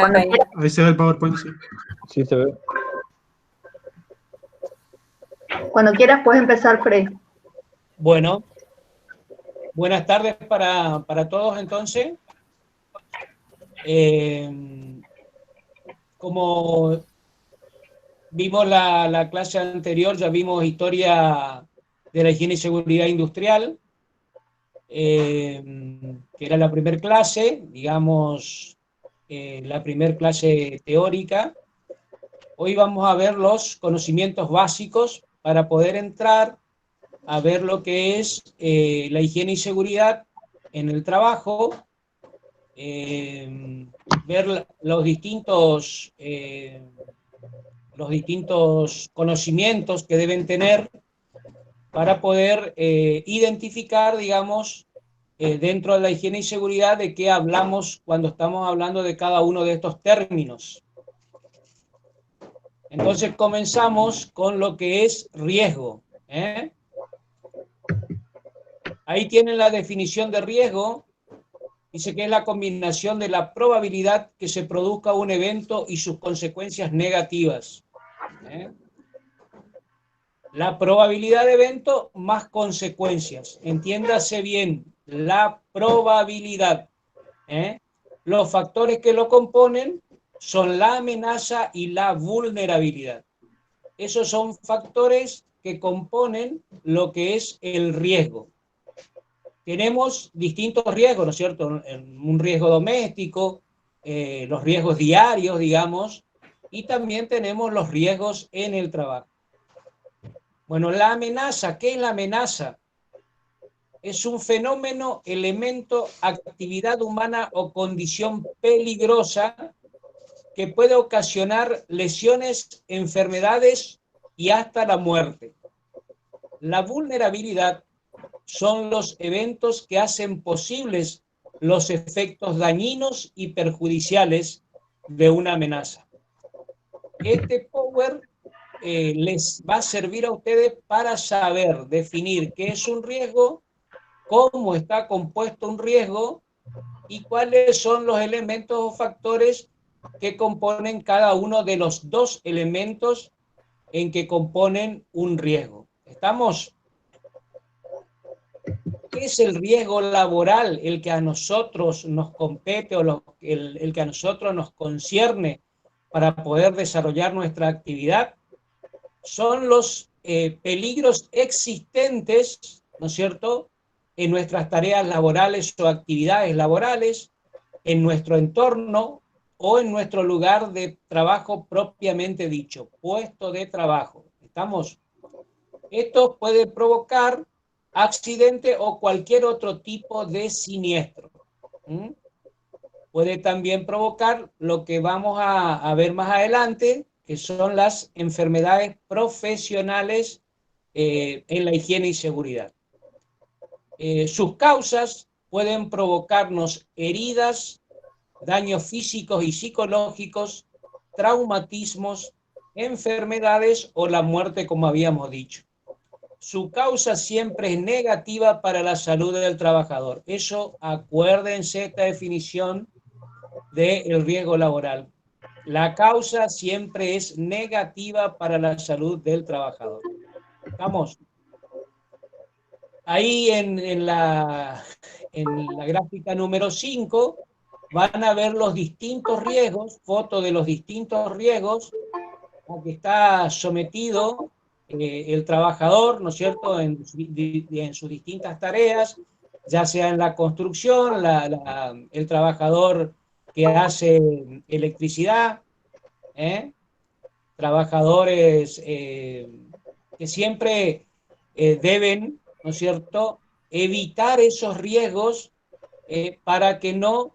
Ahí. Ahí se ve el PowerPoint, sí. Sí, se ve. Cuando quieras puedes empezar, Frey. Bueno, buenas tardes para todos entonces. Como vimos la clase anterior, ya vimos historia de la higiene y seguridad industrial, que era la primera clase, digamos, la primera clase teórica. Hoy vamos a ver los conocimientos básicos para poder entrar a ver lo que es la higiene y seguridad en el trabajo, ver los distintos conocimientos que deben tener para poder identificar, digamos, dentro de la higiene y seguridad de qué hablamos cuando estamos hablando de cada uno de estos términos. Entonces comenzamos con lo que es riesgo. Ahí tienen la definición de riesgo. Dice que es la combinación de la probabilidad que se produzca un evento y sus consecuencias negativas. La probabilidad de evento más consecuencias. Entiéndase bien, la probabilidad. Los factores que lo componen son la amenaza y la vulnerabilidad. Esos son factores que componen lo que es el riesgo. Tenemos distintos riesgos, ¿no es cierto? Un riesgo doméstico, los riesgos diarios, digamos, y también tenemos los riesgos en el trabajo. Bueno, la amenaza, ¿qué es la amenaza? Es un fenómeno, elemento, actividad humana o condición peligrosa que puede ocasionar lesiones, enfermedades y hasta la muerte. La vulnerabilidad son los eventos que hacen posibles los efectos dañinos y perjudiciales de una amenaza. Este Power les va a servir a ustedes para saber definir qué es un riesgo, cómo está compuesto un riesgo y cuáles son los elementos o factores que componen cada uno de los dos elementos en que componen un riesgo. ¿Estamos? ¿Qué es el riesgo laboral? El que a nosotros nos compete o el que a nosotros nos concierne para poder desarrollar nuestra actividad. Son los peligros existentes, ¿no es cierto?, en nuestras tareas laborales o actividades laborales, en nuestro entorno o en nuestro lugar de trabajo propiamente dicho, puesto de trabajo. ¿Estamos? Esto puede provocar accidente o cualquier otro tipo de siniestro. Puede también provocar lo que vamos a ver más adelante, que son las enfermedades profesionales en la higiene y seguridad. Sus causas pueden provocarnos heridas, daños físicos y psicológicos, traumatismos, enfermedades o la muerte, como habíamos dicho. Su causa siempre es negativa para la salud del trabajador. Eso, acuérdense esta definición del riesgo laboral. La causa siempre es negativa para la salud del trabajador. ¿Estamos? Ahí en la gráfica número 5 van a ver los distintos riesgos, foto de los distintos riesgos a que está sometido el trabajador, ¿no es cierto?, en sus distintas tareas, ya sea en la construcción, el trabajador que hace electricidad, trabajadores que siempre deben, ¿no es cierto?, evitar esos riesgos para que no,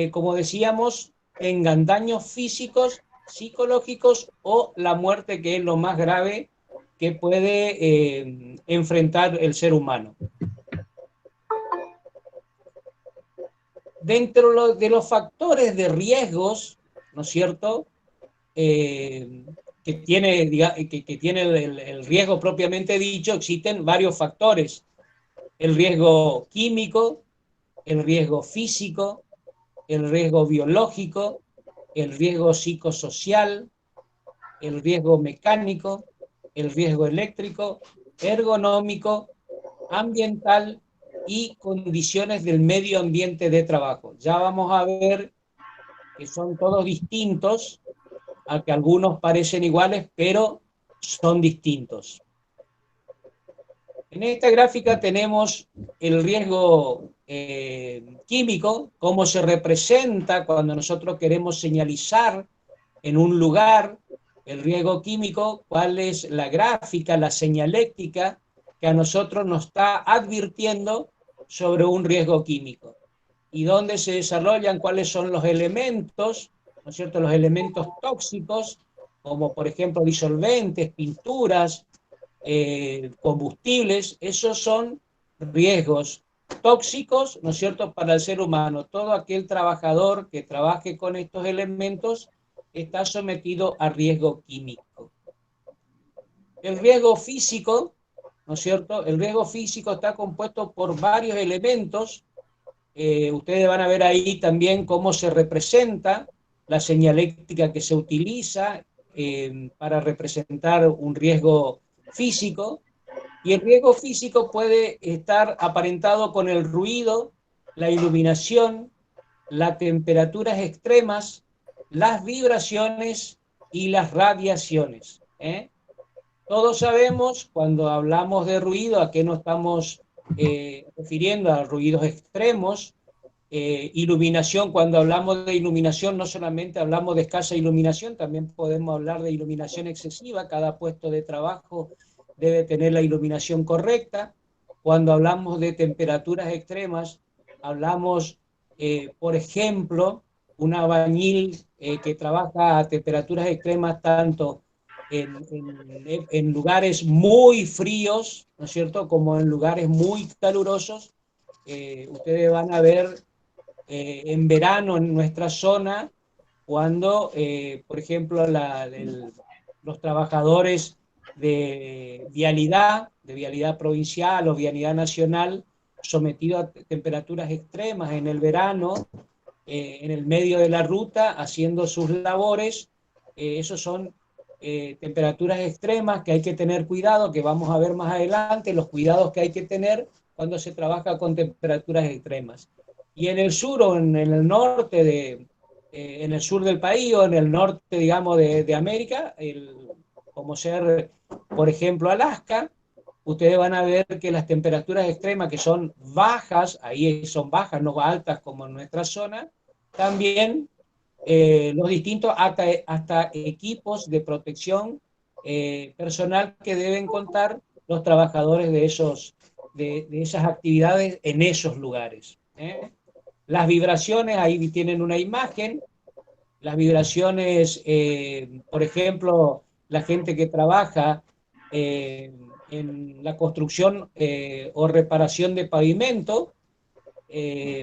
como decíamos, tengan daños físicos, psicológicos o la muerte, que es lo más grave que puede enfrentar el ser humano. Dentro de los factores de riesgos, ¿no es cierto?, que tiene el riesgo propiamente dicho, existen varios factores. El riesgo químico, el riesgo físico, el riesgo biológico, el riesgo psicosocial, el riesgo mecánico, el riesgo eléctrico, ergonómico, ambiental y condiciones del medio ambiente de trabajo. Ya vamos a ver que son todos distintos, a que algunos parecen iguales, pero son distintos. En esta gráfica tenemos el riesgo químico, cómo se representa cuando nosotros queremos señalizar en un lugar el riesgo químico, cuál es la gráfica, la señaléctica que a nosotros nos está advirtiendo sobre un riesgo químico. Y dónde se desarrollan, cuáles son los elementos, ¿no es cierto? Los elementos tóxicos, como por ejemplo disolventes, pinturas, combustibles, esos son riesgos tóxicos, ¿no es cierto?, para el ser humano. Todo aquel trabajador que trabaje con estos elementos está sometido a riesgo químico. El riesgo físico, ¿no es cierto? El riesgo físico está compuesto por varios elementos. Ustedes van a ver ahí también cómo se representa la señaléctica que se utiliza para representar un riesgo físico. Y el riesgo físico puede estar aparentado con el ruido, la iluminación, las temperaturas extremas, las vibraciones y las radiaciones. Todos sabemos cuando hablamos de ruido a qué nos estamos refiriendo, a ruidos extremos. Iluminación, cuando hablamos de iluminación no solamente hablamos de escasa iluminación, también podemos hablar de iluminación excesiva. Cada puesto de trabajo debe tener la iluminación correcta. Cuando hablamos de temperaturas extremas, hablamos, por ejemplo, un albañil que trabaja a temperaturas extremas tanto en lugares muy fríos, ¿no es cierto?, como en lugares muy calurosos. Ustedes van a ver en verano en nuestra zona, cuando, por ejemplo, los trabajadores de vialidad provincial o vialidad nacional, sometidos a temperaturas extremas en el verano, en el medio de la ruta, haciendo sus labores, esos son temperaturas extremas que hay que tener cuidado, que vamos a ver más adelante, los cuidados que hay que tener cuando se trabaja con temperaturas extremas. Y en el sur o en el norte en el sur del país o en el norte, digamos, de América, como ser, por ejemplo, Alaska, ustedes van a ver que las temperaturas extremas, que son bajas, ahí son bajas, no altas como en nuestra zona, también los distintos hasta equipos de protección personal que deben contar los trabajadores de esas actividades en esos lugares. Las vibraciones, ahí tienen una imagen. Las vibraciones, por ejemplo, la gente que trabaja en la construcción o reparación de pavimento,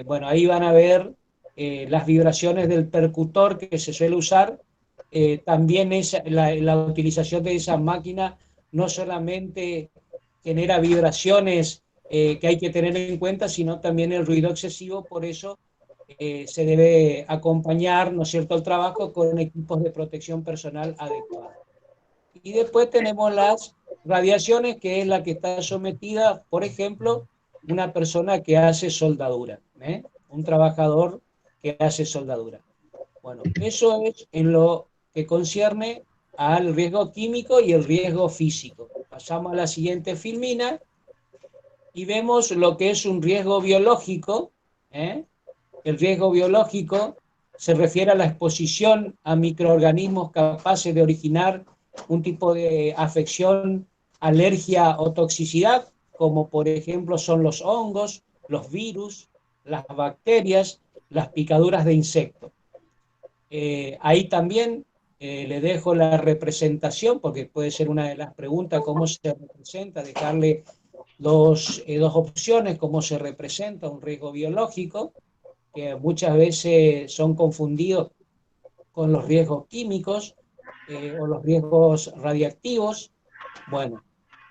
bueno, ahí van a ver las vibraciones del percutor que se suele usar. También la utilización de esa máquina no solamente genera vibraciones que hay que tener en cuenta, sino también el ruido excesivo. Por eso se debe acompañar, ¿no es cierto?, el trabajo con equipos de protección personal adecuados. Y después tenemos las radiaciones, que es la que está sometida, por ejemplo, una persona que hace soldadura, un trabajador que hace soldadura. Bueno, eso es en lo que concierne al riesgo químico y el riesgo físico. Pasamos a la siguiente filmina y vemos lo que es un riesgo biológico. El riesgo biológico se refiere a la exposición a microorganismos capaces de originar un tipo de afección, alergia o toxicidad, como por ejemplo son los hongos, los virus, las bacterias, las picaduras de insectos. Ahí también le dejo la representación, porque puede ser una de las preguntas, cómo se representa, dejarle dos opciones, cómo se representa un riesgo biológico, que muchas veces son confundidos con los riesgos químicos o los riesgos radiactivos. Bueno,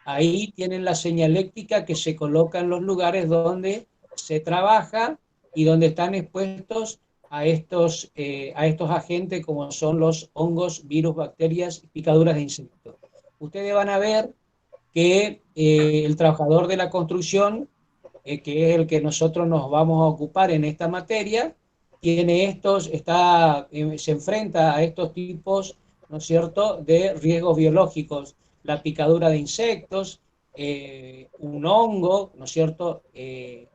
ahí tienen la señaléctica que se coloca en los lugares donde se trabaja y donde están expuestos a estos agentes como son los hongos, virus, bacterias y picaduras de insectos. Ustedes van a ver que el trabajador de la construcción, que es el que nosotros nos vamos a ocupar en esta materia, se enfrenta a estos tipos, ¿no es cierto?, de riesgos biológicos, la picadura de insectos, un hongo, ¿no es cierto?, que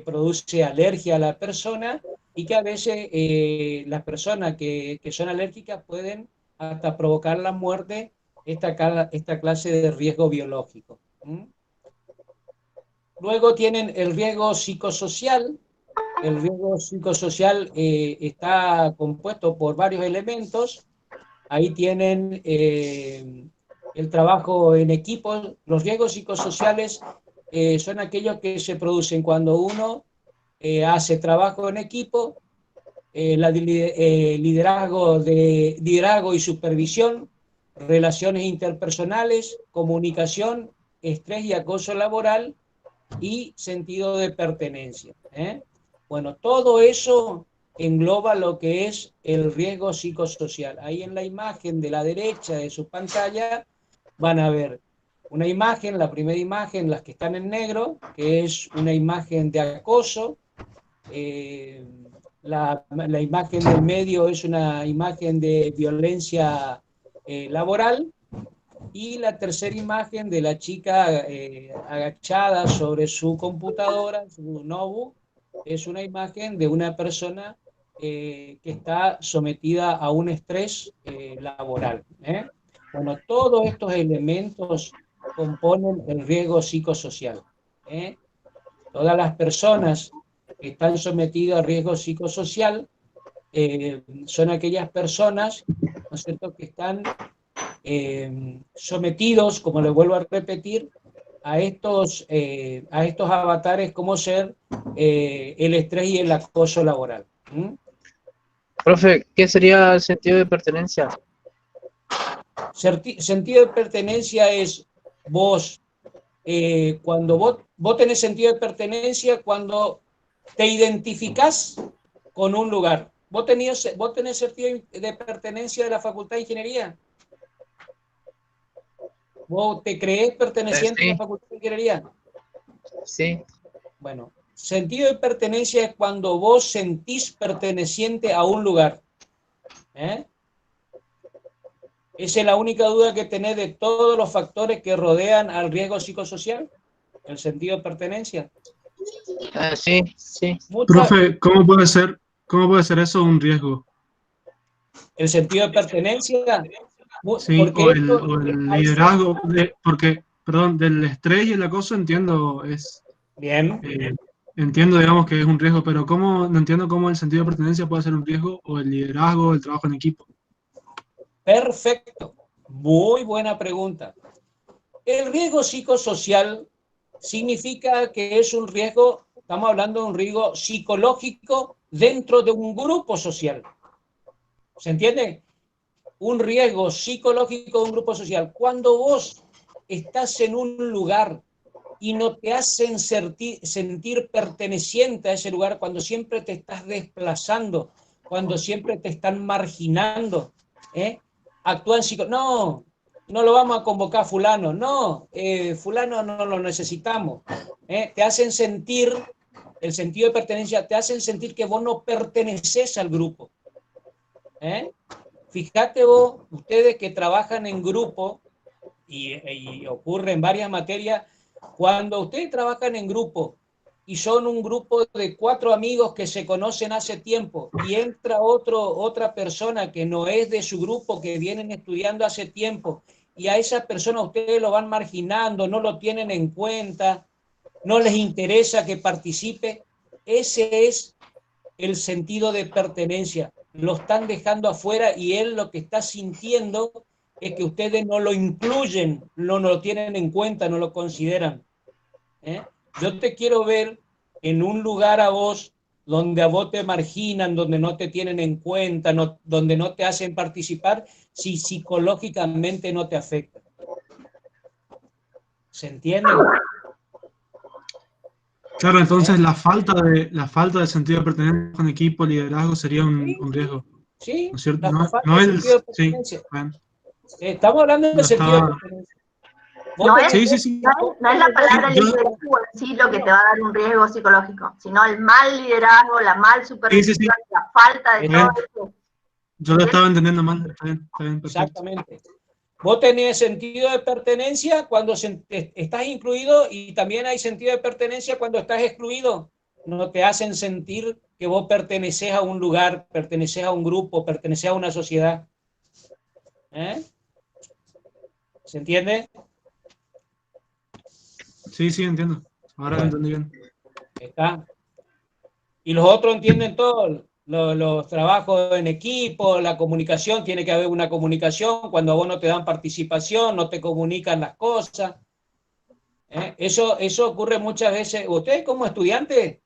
produce alergia a la persona y que a veces las personas que son alérgicas pueden hasta provocar la muerte, esta clase de riesgo biológico. ¿Mm? Luego tienen el riesgo psicosocial. El riesgo psicosocial está compuesto por varios elementos. Ahí tienen el trabajo en equipo. Los riesgos psicosociales son aquellos que se producen cuando uno hace trabajo en equipo, liderazgo y supervisión, relaciones interpersonales, comunicación, estrés y acoso laboral y sentido de pertenencia. Bueno, todo eso engloba lo que es el riesgo psicosocial. Ahí en la imagen de la derecha de su pantalla van a ver una imagen, la primera imagen, las que están en negro, que es una imagen de acoso. La imagen del medio es una imagen de violencia laboral, y la tercera imagen de la chica agachada sobre su computadora, su notebook, es una imagen de una persona que está sometida a un estrés laboral. Bueno, todos estos elementos componen el riesgo psicosocial. Todas las personas que están sometidas a riesgo psicosocial son aquellas personas, ¿no es cierto?, que están sometidos, como les vuelvo a repetir, a estos avatares como ser el estrés y el acoso laboral. ¿Mm? Profe, ¿qué sería el sentido de pertenencia? Sentido de pertenencia es cuando vos tenés sentido de pertenencia cuando te identificás con un lugar. ¿Vos tenés sentido de pertenencia de la Facultad de Ingeniería? ¿Vos te creés perteneciente a la Sí, Facultad de Ingeniería? sí. Bueno, sentido de pertenencia es cuando vos sentís perteneciente a un lugar. Esa es la única duda que tenés de todos los factores que rodean al riesgo psicosocial, el sentido de pertenencia. Sí, sí. Profe, cómo puede ser eso un riesgo? El sentido de pertenencia, Sí, porque o el liderazgo, porque, perdón, del estrés y el acoso entiendo, bien, entiendo, digamos, que es un riesgo, pero no entiendo cómo el sentido de pertenencia puede ser un riesgo, o el liderazgo, el trabajo en equipo. perfecto, muy buena pregunta. El riesgo psicosocial significa que es un riesgo, estamos hablando de un riesgo psicológico dentro de un grupo social. ¿Se entiende? Un riesgo psicológico de un grupo social. Cuando vos estás en un lugar y no te hacen sentir perteneciente a ese lugar, cuando siempre te estás desplazando, cuando siempre te están marginando, actúan no lo vamos a convocar a fulano, fulano no lo necesitamos, te hacen sentir, el sentido de pertenencia, te hacen sentir que vos no perteneces al grupo. Fíjate vos, ustedes que trabajan en grupo, y ocurre en varias materias, cuando ustedes trabajan en grupo y son un grupo de 4 amigos que se conocen hace tiempo y entra otra persona que no es de su grupo, que vienen estudiando hace tiempo, y a esa persona ustedes lo van marginando, no lo tienen en cuenta, no les interesa que participe, ese es el sentido de pertenencia. Lo están dejando afuera y él lo que está sintiendo es que ustedes no lo incluyen, no lo tienen en cuenta, no lo consideran. Yo te quiero ver en un lugar a vos donde a vos te marginan, donde no te tienen en cuenta, donde no te hacen participar, si psicológicamente no te afecta. ¿Se entiende? Claro, entonces la falta de sentido de pertenencia con equipo, liderazgo sería un riesgo, Sí, ¿no es cierto? la No, falta no de el, sentido de sí, pertenencia. bueno, Estamos hablando del lo sentido de estaba, pertenencia. Vos No tenés, sí, sí, sí, no es la palabra sí, yo, liderazgo en sí lo que te va a dar un riesgo psicológico, sino el mal liderazgo, la mal sí, supervisión, sí, la falta de está todo bien, eso. yo lo estaba entendiendo mal, está bien, perfecto. exactamente. Vos tenés sentido de pertenencia cuando estás incluido y también hay sentido de pertenencia cuando estás excluido. No te hacen sentir que vos perteneces a un lugar, perteneces a un grupo, perteneces a una sociedad. ¿Eh? ¿Se entiende? Sí, sí, entiendo, ahora lo Bueno, entendí bien. está. Y los otros entienden todo, los trabajos en equipo, la comunicación, tiene que haber una comunicación, cuando a vos no te dan participación, no te comunican las cosas. Eso ocurre muchas veces. Ustedes como estudiantes,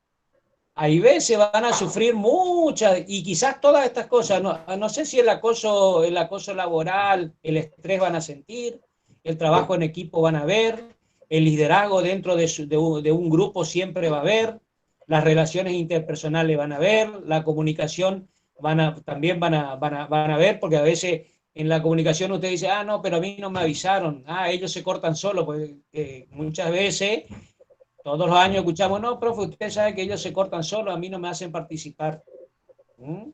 hay veces van a sufrir muchas, y quizás todas estas cosas, no sé si el acoso laboral, el estrés van a sentir, el trabajo en equipo van a ver, el liderazgo dentro de un grupo siempre va a haber, las relaciones interpersonales van a ver, la comunicación también van a ver, porque a veces en la comunicación usted dice, ah, no, pero a mí no me avisaron, ah, ellos se cortan solos, pues muchas veces todos los años escuchamos, no, profe, usted sabe que ellos se cortan solos, a mí no me hacen participar. ¿Mm?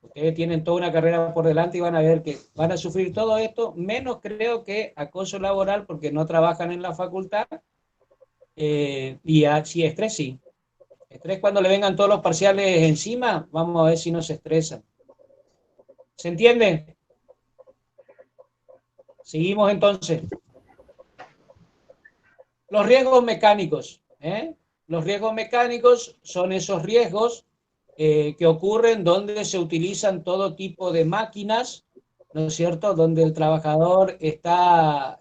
Ustedes tienen toda una carrera por delante y van a ver que van a sufrir todo esto, menos creo que acoso laboral porque no trabajan en la facultad. Sí, estrés sí. Estrés cuando le vengan todos los parciales encima, vamos a ver si no se estresan. ¿Se entiende? Seguimos entonces. Los riesgos mecánicos. Los riesgos mecánicos son esos riesgos que ocurren donde se utilizan todo tipo de máquinas, ¿no es cierto? Donde el trabajador está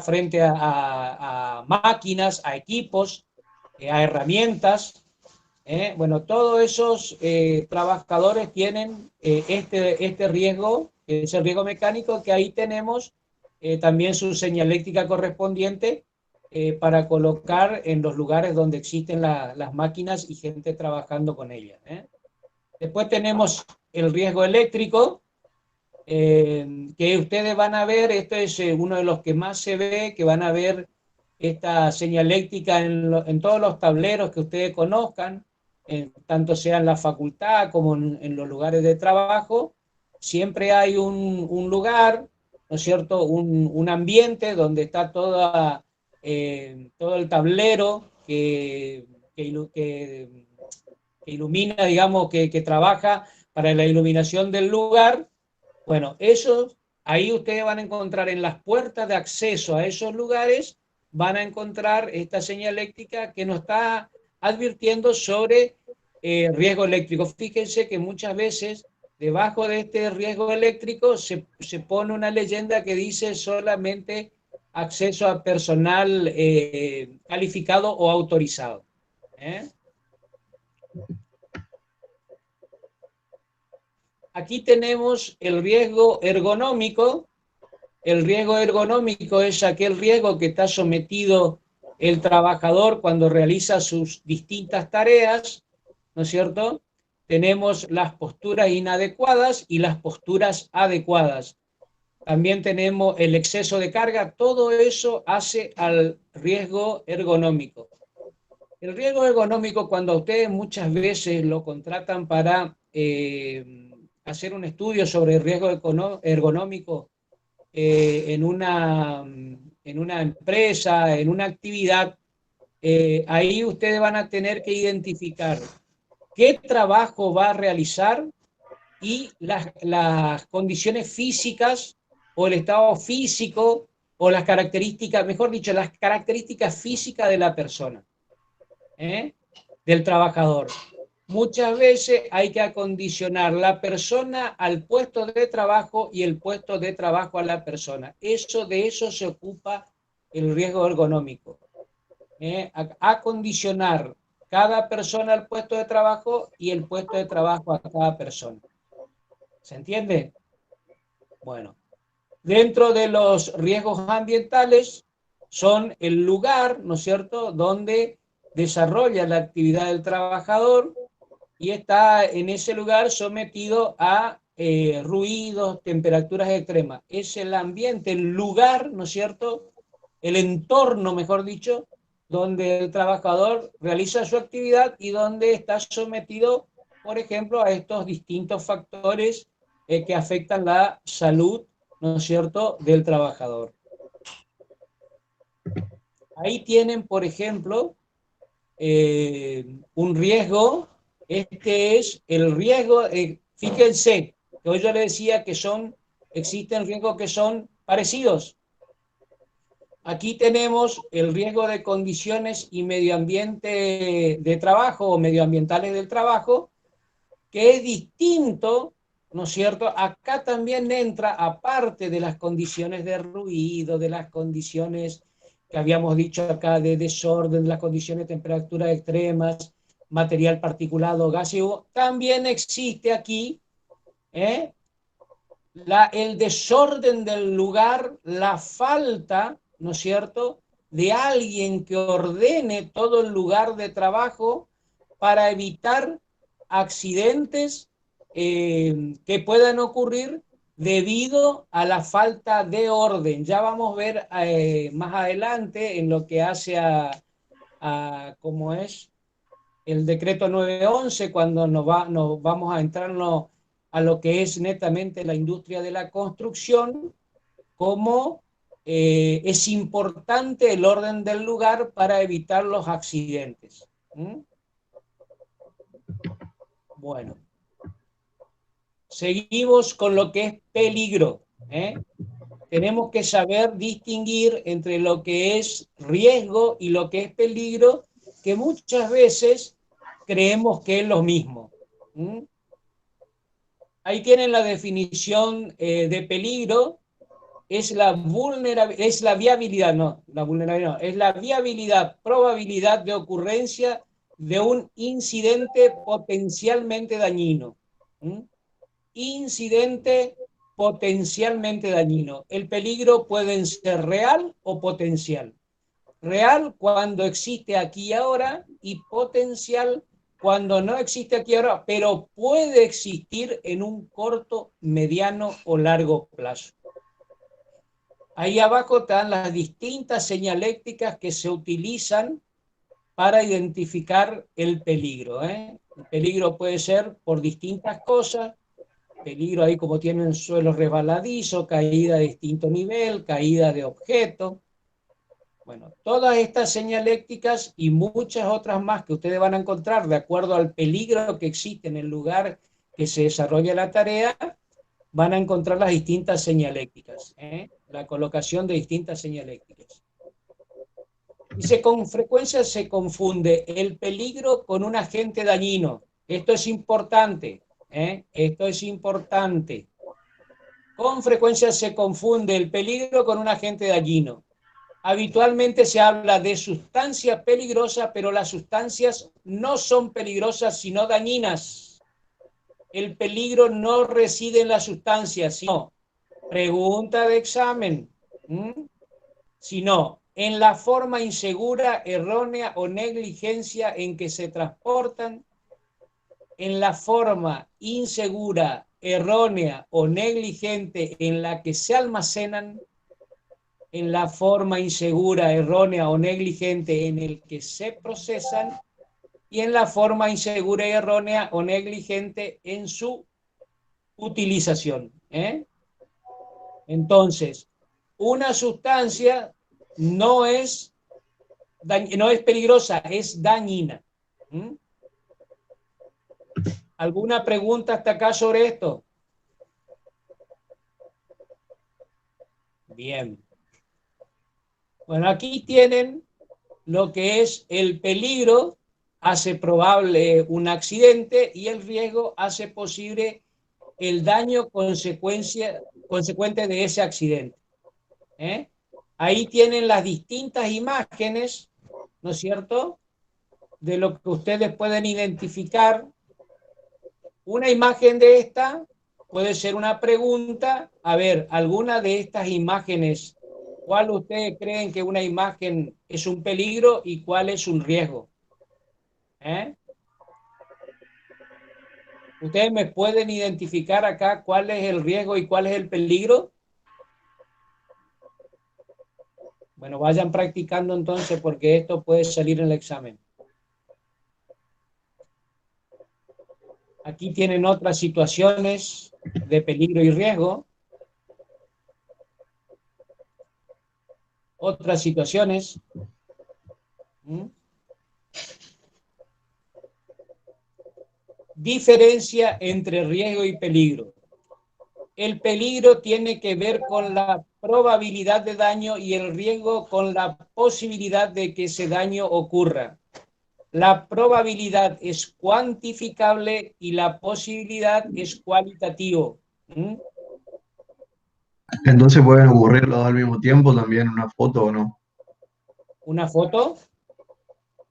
frente a máquinas, a equipos, a herramientas. Bueno, todos esos trabajadores tienen este riesgo, ese riesgo mecánico, que ahí tenemos también su señaléctica correspondiente para colocar en los lugares donde existen las máquinas y gente trabajando con ellas. Después tenemos el riesgo eléctrico, que ustedes van a ver, este es uno de los que más se ve, que van a ver esta señaléctica en todos los tableros que ustedes conozcan, tanto sea en la facultad como en los lugares de trabajo. Siempre hay un lugar, ¿no es cierto?, un ambiente donde está todo el tablero que ilumina, digamos, que trabaja para la iluminación del lugar. Bueno, ahí ustedes van a encontrar en las puertas de acceso a esos lugares, van a encontrar esta señaléctica que nos está advirtiendo sobre riesgo eléctrico. Fíjense que muchas veces debajo de este riesgo eléctrico se pone una leyenda que dice solamente acceso a personal calificado o autorizado. Aquí tenemos el riesgo ergonómico. El riesgo ergonómico es aquel riesgo que está sometido el trabajador cuando realiza sus distintas tareas, ¿no es cierto? Tenemos las posturas inadecuadas y las posturas adecuadas. También tenemos el exceso de carga. Todo eso hace al riesgo ergonómico. El riesgo ergonómico, cuando ustedes muchas veces lo contratan para hacer un estudio sobre el riesgo ergonómico en una empresa, en una actividad, ahí ustedes van a tener que identificar qué trabajo va a realizar y las condiciones físicas o el estado físico o las características, mejor dicho, las características físicas de la persona, del trabajador. Muchas veces hay que acondicionar la persona al puesto de trabajo y el puesto de trabajo a la persona. De eso se ocupa el riesgo ergonómico. Acondicionar cada persona al puesto de trabajo y el puesto de trabajo a cada persona. ¿Se entiende? Bueno, dentro de los riesgos ambientales son el lugar, ¿no es cierto?, donde desarrolla la actividad del trabajador y está en ese lugar sometido a ruidos, temperaturas extremas. Es el ambiente, el lugar, ¿no es cierto?, el entorno, mejor dicho, donde el trabajador realiza su actividad y donde está sometido, por ejemplo, a estos distintos factores que afectan la salud, ¿no es cierto?, del trabajador. Ahí tienen, por ejemplo, un riesgo. Este es el riesgo, fíjense, que hoy yo le decía que existen riesgos que son parecidos. Aquí tenemos el riesgo de condiciones y medio ambiente de trabajo o medioambientales del trabajo, que es distinto, ¿no es cierto? Acá también entra, aparte de las condiciones de ruido, de las condiciones que habíamos dicho acá de desorden, las condiciones de temperatura extremas, material particulado, gaseoso, también existe aquí el desorden del lugar, la falta, ¿no es cierto?, de alguien que ordene todo el lugar de trabajo para evitar accidentes que puedan ocurrir debido a la falta de orden. Ya vamos a ver más adelante en lo que hace a cómo es el decreto 911, cuando nos vamos a entrarnos a lo que es netamente la industria de la construcción, cómo es importante el orden del lugar para evitar los accidentes. Bueno, seguimos con lo que es peligro. Tenemos que saber distinguir entre lo que es riesgo y lo que es peligro, que muchas veces creemos que es lo mismo. Ahí tienen la definición de peligro. Es la viabilidad, es la viabilidad, probabilidad de ocurrencia de un incidente potencialmente dañino. Incidente potencialmente dañino. El peligro puede ser real o potencial. Real cuando existe aquí y ahora, y potencial cuando no existe aquí y ahora, pero puede existir en un corto, mediano o largo plazo. Ahí abajo están las distintas señalécticas que se utilizan para identificar el peligro. El peligro puede ser por distintas cosas. Peligro ahí como tienen suelo resbaladizo, caída de distinto nivel, caída de objetos. Bueno, todas estas señalécticas y muchas otras más que ustedes van a encontrar de acuerdo al peligro que existe en el lugar que se desarrolla la tarea, van a encontrar las distintas señalécticas, la colocación de distintas señalécticas. Dice, con frecuencia se confunde el peligro con un agente dañino. Esto es importante, esto es importante. Con frecuencia se confunde el peligro con un agente dañino. Habitualmente se habla de sustancia peligrosa, pero las sustancias no son peligrosas, sino dañinas. El peligro no reside en la sustancia, sino, pregunta de examen, sino en la forma insegura, errónea o negligencia en que se transportan, en la forma insegura, errónea o negligente en la que se almacenan, en la forma insegura, errónea o negligente en el que se procesan, y en la forma insegura y errónea o negligente en su utilización. Entonces, una sustancia no es peligrosa, es dañina. ¿Alguna pregunta hasta acá sobre esto? Bien. Bueno, aquí tienen lo que es el peligro, hace probable un accidente, y el riesgo hace posible el daño consecuente de ese accidente. Ahí tienen las distintas imágenes, ¿no es cierto?, de lo que ustedes pueden identificar. Una imagen de esta puede ser una pregunta. A ver, ¿alguna de estas imágenes ¿Cuál ustedes creen que una imagen es un peligro y cuál es un riesgo? ¿Ustedes me pueden identificar acá cuál es el riesgo y cuál es el peligro? Bueno, vayan practicando entonces porque esto puede salir en el examen. Aquí tienen otras situaciones de peligro y riesgo. Otras situaciones. Diferencia entre riesgo y peligro. El peligro tiene que ver con la probabilidad de daño y el riesgo con la posibilidad de que ese daño ocurra. La probabilidad es cuantificable y la posibilidad es cualitativo. Entonces pueden ocurrir los dos al mismo tiempo también en una foto o no, ¿Una foto?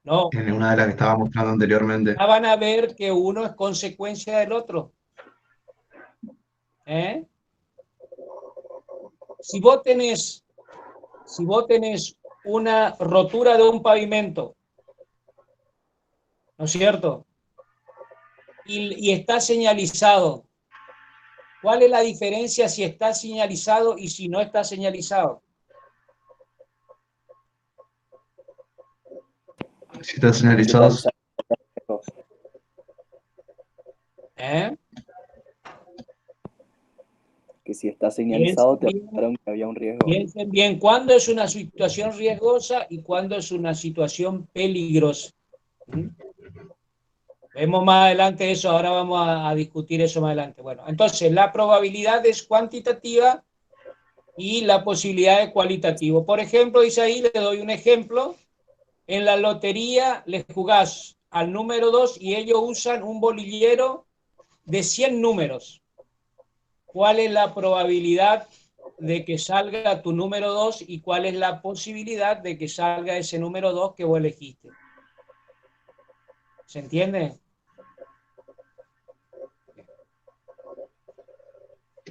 No. en una de las que estaba mostrando anteriormente. Ya van a ver que uno es consecuencia del otro. Si vos tenés una rotura de un pavimento, ¿no es cierto? Y está señalizado. ¿Cuál es la diferencia si está señalizado y si no está señalizado? Si está señalizado, Que si está señalizado te Piensen avisaron que había un riesgo. Piensen bien cuándo es una situación riesgosa y cuándo es una situación peligrosa. Vemos más adelante eso, ahora vamos a discutir eso más adelante. Bueno, entonces la probabilidad es cuantitativa y la posibilidad es cualitativo. Por ejemplo, dice ahí, le doy un ejemplo. En la lotería les jugás al número 2 y ellos usan un bolillero de 100 números. ¿Cuál es la probabilidad de que salga tu número 2 y cuál es la posibilidad de que salga ese número 2 que vos elegiste? ¿Se entiende?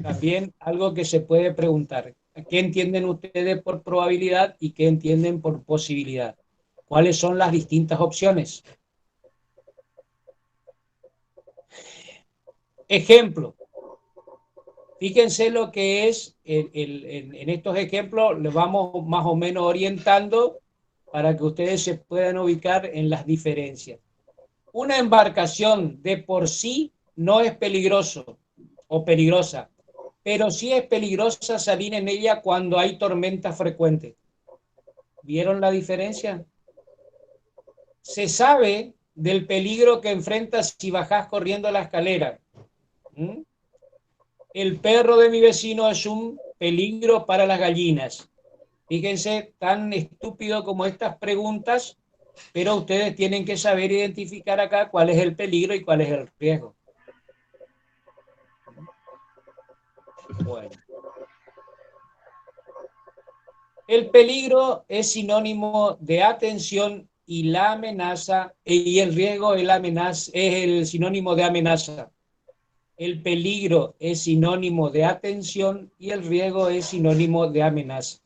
También algo que se puede preguntar. ¿Qué entienden ustedes por probabilidad y qué entienden por posibilidad? ¿Cuáles son las distintas opciones? Ejemplo. Fíjense lo que es, en estos ejemplos les vamos más o menos orientando para que ustedes se puedan ubicar en las diferencias. Una embarcación de por sí no es peligroso o peligrosa, pero sí es peligrosa salir en ella cuando hay tormentas frecuentes. ¿Vieron la diferencia? Se sabe del peligro que enfrentas si bajás corriendo la escalera. El perro de mi vecino es un peligro para las gallinas. Fíjense, tan estúpido como estas preguntas, pero ustedes tienen que saber identificar acá cuál es el peligro y cuál es el riesgo. Bueno. El peligro es sinónimo de atención y la amenaza, y el riesgo es el sinónimo de amenaza. El peligro es sinónimo de atención y el riesgo es sinónimo de amenaza.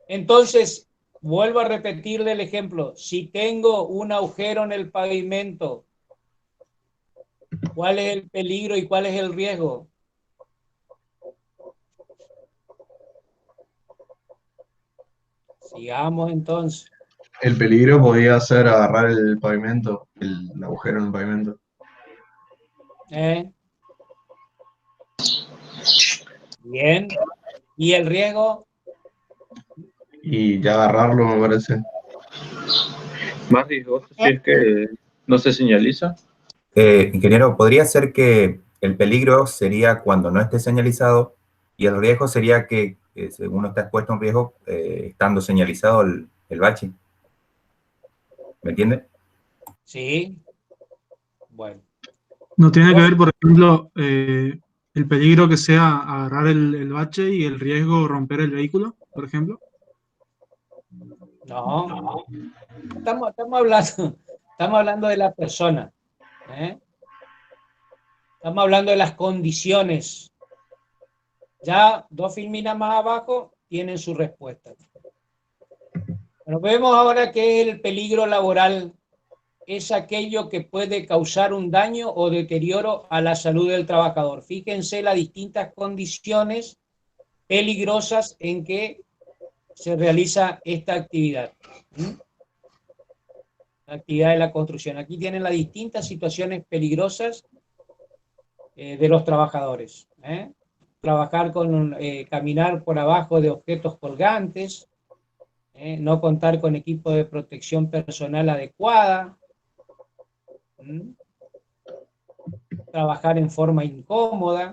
Entonces, vuelvo a repetir el ejemplo. Si tengo un agujero en el pavimento, ¿cuál es el peligro y cuál es el riesgo? Sigamos entonces. el peligro podía ser agarrar el pavimento, el agujero en el pavimento. Bien. ¿Y el riesgo? Y ya agarrarlo, me parece. Más riesgoso si es que no se señaliza. Ingeniero, ¿podría ser que el peligro sería cuando no esté señalizado y el riesgo sería que uno está expuesto a un riesgo estando señalizado el bache? ¿Me entiende? Sí. Bueno. No tiene que ver, por ejemplo, el peligro que sea agarrar el bache y el riesgo romper el vehículo, por ejemplo. No. Estamos hablando de la persona. Estamos hablando de las condiciones. Ya 2 filminas más abajo tienen su respuesta. Bueno, vemos ahora que el peligro laboral es aquello que puede causar un daño o deterioro a la salud del trabajador. Fíjense las distintas condiciones peligrosas en que se realiza esta actividad. La actividad de la construcción. Aquí tienen las distintas situaciones peligrosas de los trabajadores. Trabajar con, caminar por abajo de objetos colgantes, no contar con equipo de protección personal adecuada, trabajar en forma incómoda,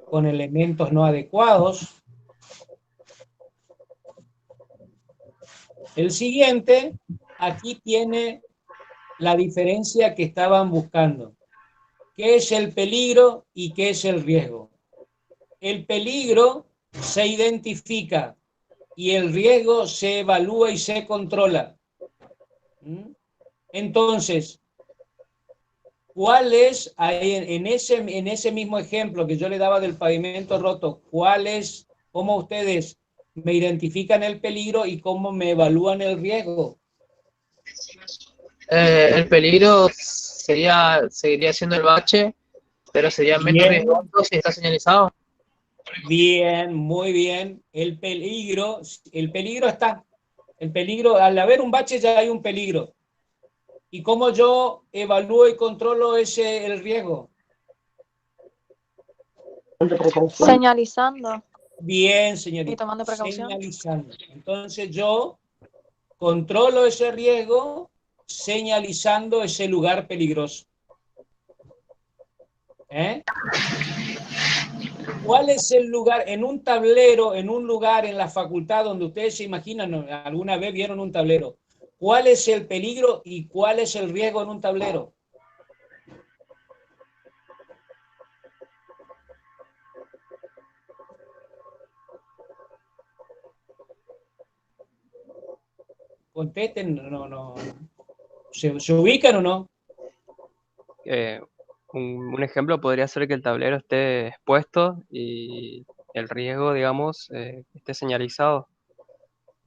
con elementos no adecuados. El siguiente, aquí tiene la diferencia que estaban buscando. ¿Qué es el peligro y qué es el riesgo? El peligro se identifica y el riesgo se evalúa y se controla. Entonces, ¿cuál es, en ese mismo ejemplo que yo le daba del pavimento roto, cuál es, cómo ustedes me identifican el peligro y cómo me evalúan el riesgo? El peligro seguiría siendo el bache, pero sería menos riesgoso si está señalizado. Bien, muy bien. El peligro está. El peligro, al haber un bache ya hay un peligro. ¿Y cómo yo evalúo y controlo el riesgo? Señalizando. Bien, señorita. Y tomando precaución. Señalizando. Entonces yo controlo ese riesgo señalizando ese lugar peligroso. ¿Cuál es el lugar? En un tablero, en un lugar en la facultad donde ustedes se imaginan, alguna vez vieron un tablero. ¿Cuál es el peligro y cuál es el riesgo en un tablero? Contesten, no. ¿Se ubican o no? Un ejemplo podría ser que el tablero esté expuesto y el riesgo, digamos, esté señalizado.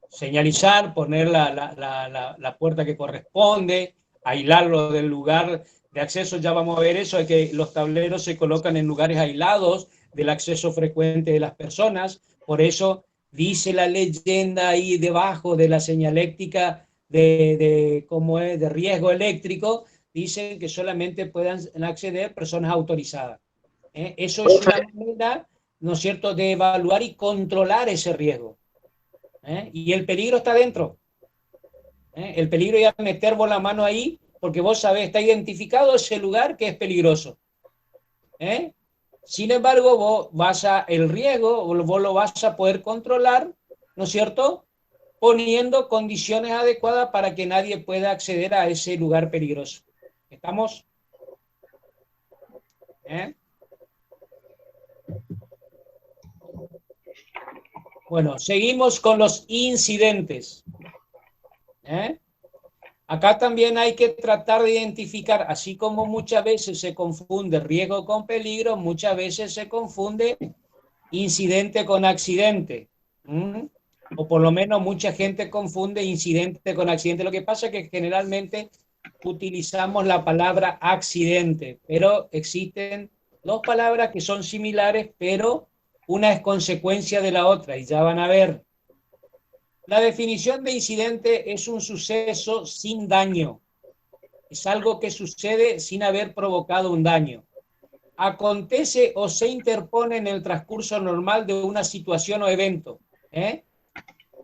Señalizar, poner la puerta que corresponde, aislarlo del lugar de acceso, ya vamos a ver eso, es que los tableros se colocan en lugares aislados del acceso frecuente de las personas, por eso dice la leyenda ahí debajo de la señaléctica cómo es, de riesgo eléctrico, dicen que solamente puedan acceder personas autorizadas. Eso es una manera, ¿no es cierto?, de evaluar y controlar ese riesgo. Y el peligro está dentro. El peligro ya meter vos la mano ahí, porque vos sabés, está identificado ese lugar que es peligroso. Sin embargo, el riesgo, vos lo vas a poder controlar, ¿no es cierto?, poniendo condiciones adecuadas para que nadie pueda acceder a ese lugar peligroso. ¿Estamos? Bueno, seguimos con los incidentes. Acá también hay que tratar de identificar, así como muchas veces se confunde riesgo con peligro, muchas veces se confunde incidente con accidente. O por lo menos mucha gente confunde incidente con accidente. Lo que pasa es que generalmente utilizamos la palabra accidente, pero existen dos palabras que son similares, pero una es consecuencia de la otra, y ya van a ver. La definición de incidente es un suceso sin daño. Es algo que sucede sin haber provocado un daño. Acontece o se interpone en el transcurso normal de una situación o evento,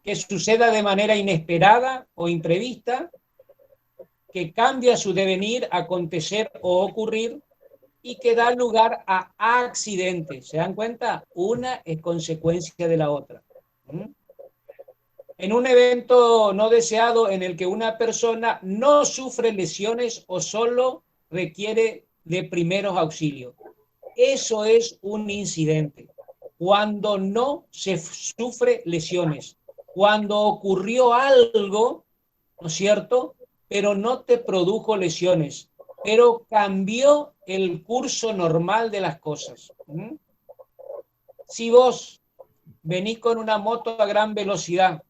que suceda de manera inesperada o imprevista, que cambia su devenir, acontecer o ocurrir, y que da lugar a accidentes. ¿Se dan cuenta? Una es consecuencia de la otra. En un evento no deseado en el que una persona no sufre lesiones o solo requiere de primeros auxilios. Eso es un incidente. Cuando no se sufre lesiones, cuando ocurrió algo, ¿no es cierto?, pero no te produjo lesiones, pero cambió el curso normal de las cosas. Si vos venís con una moto a gran velocidad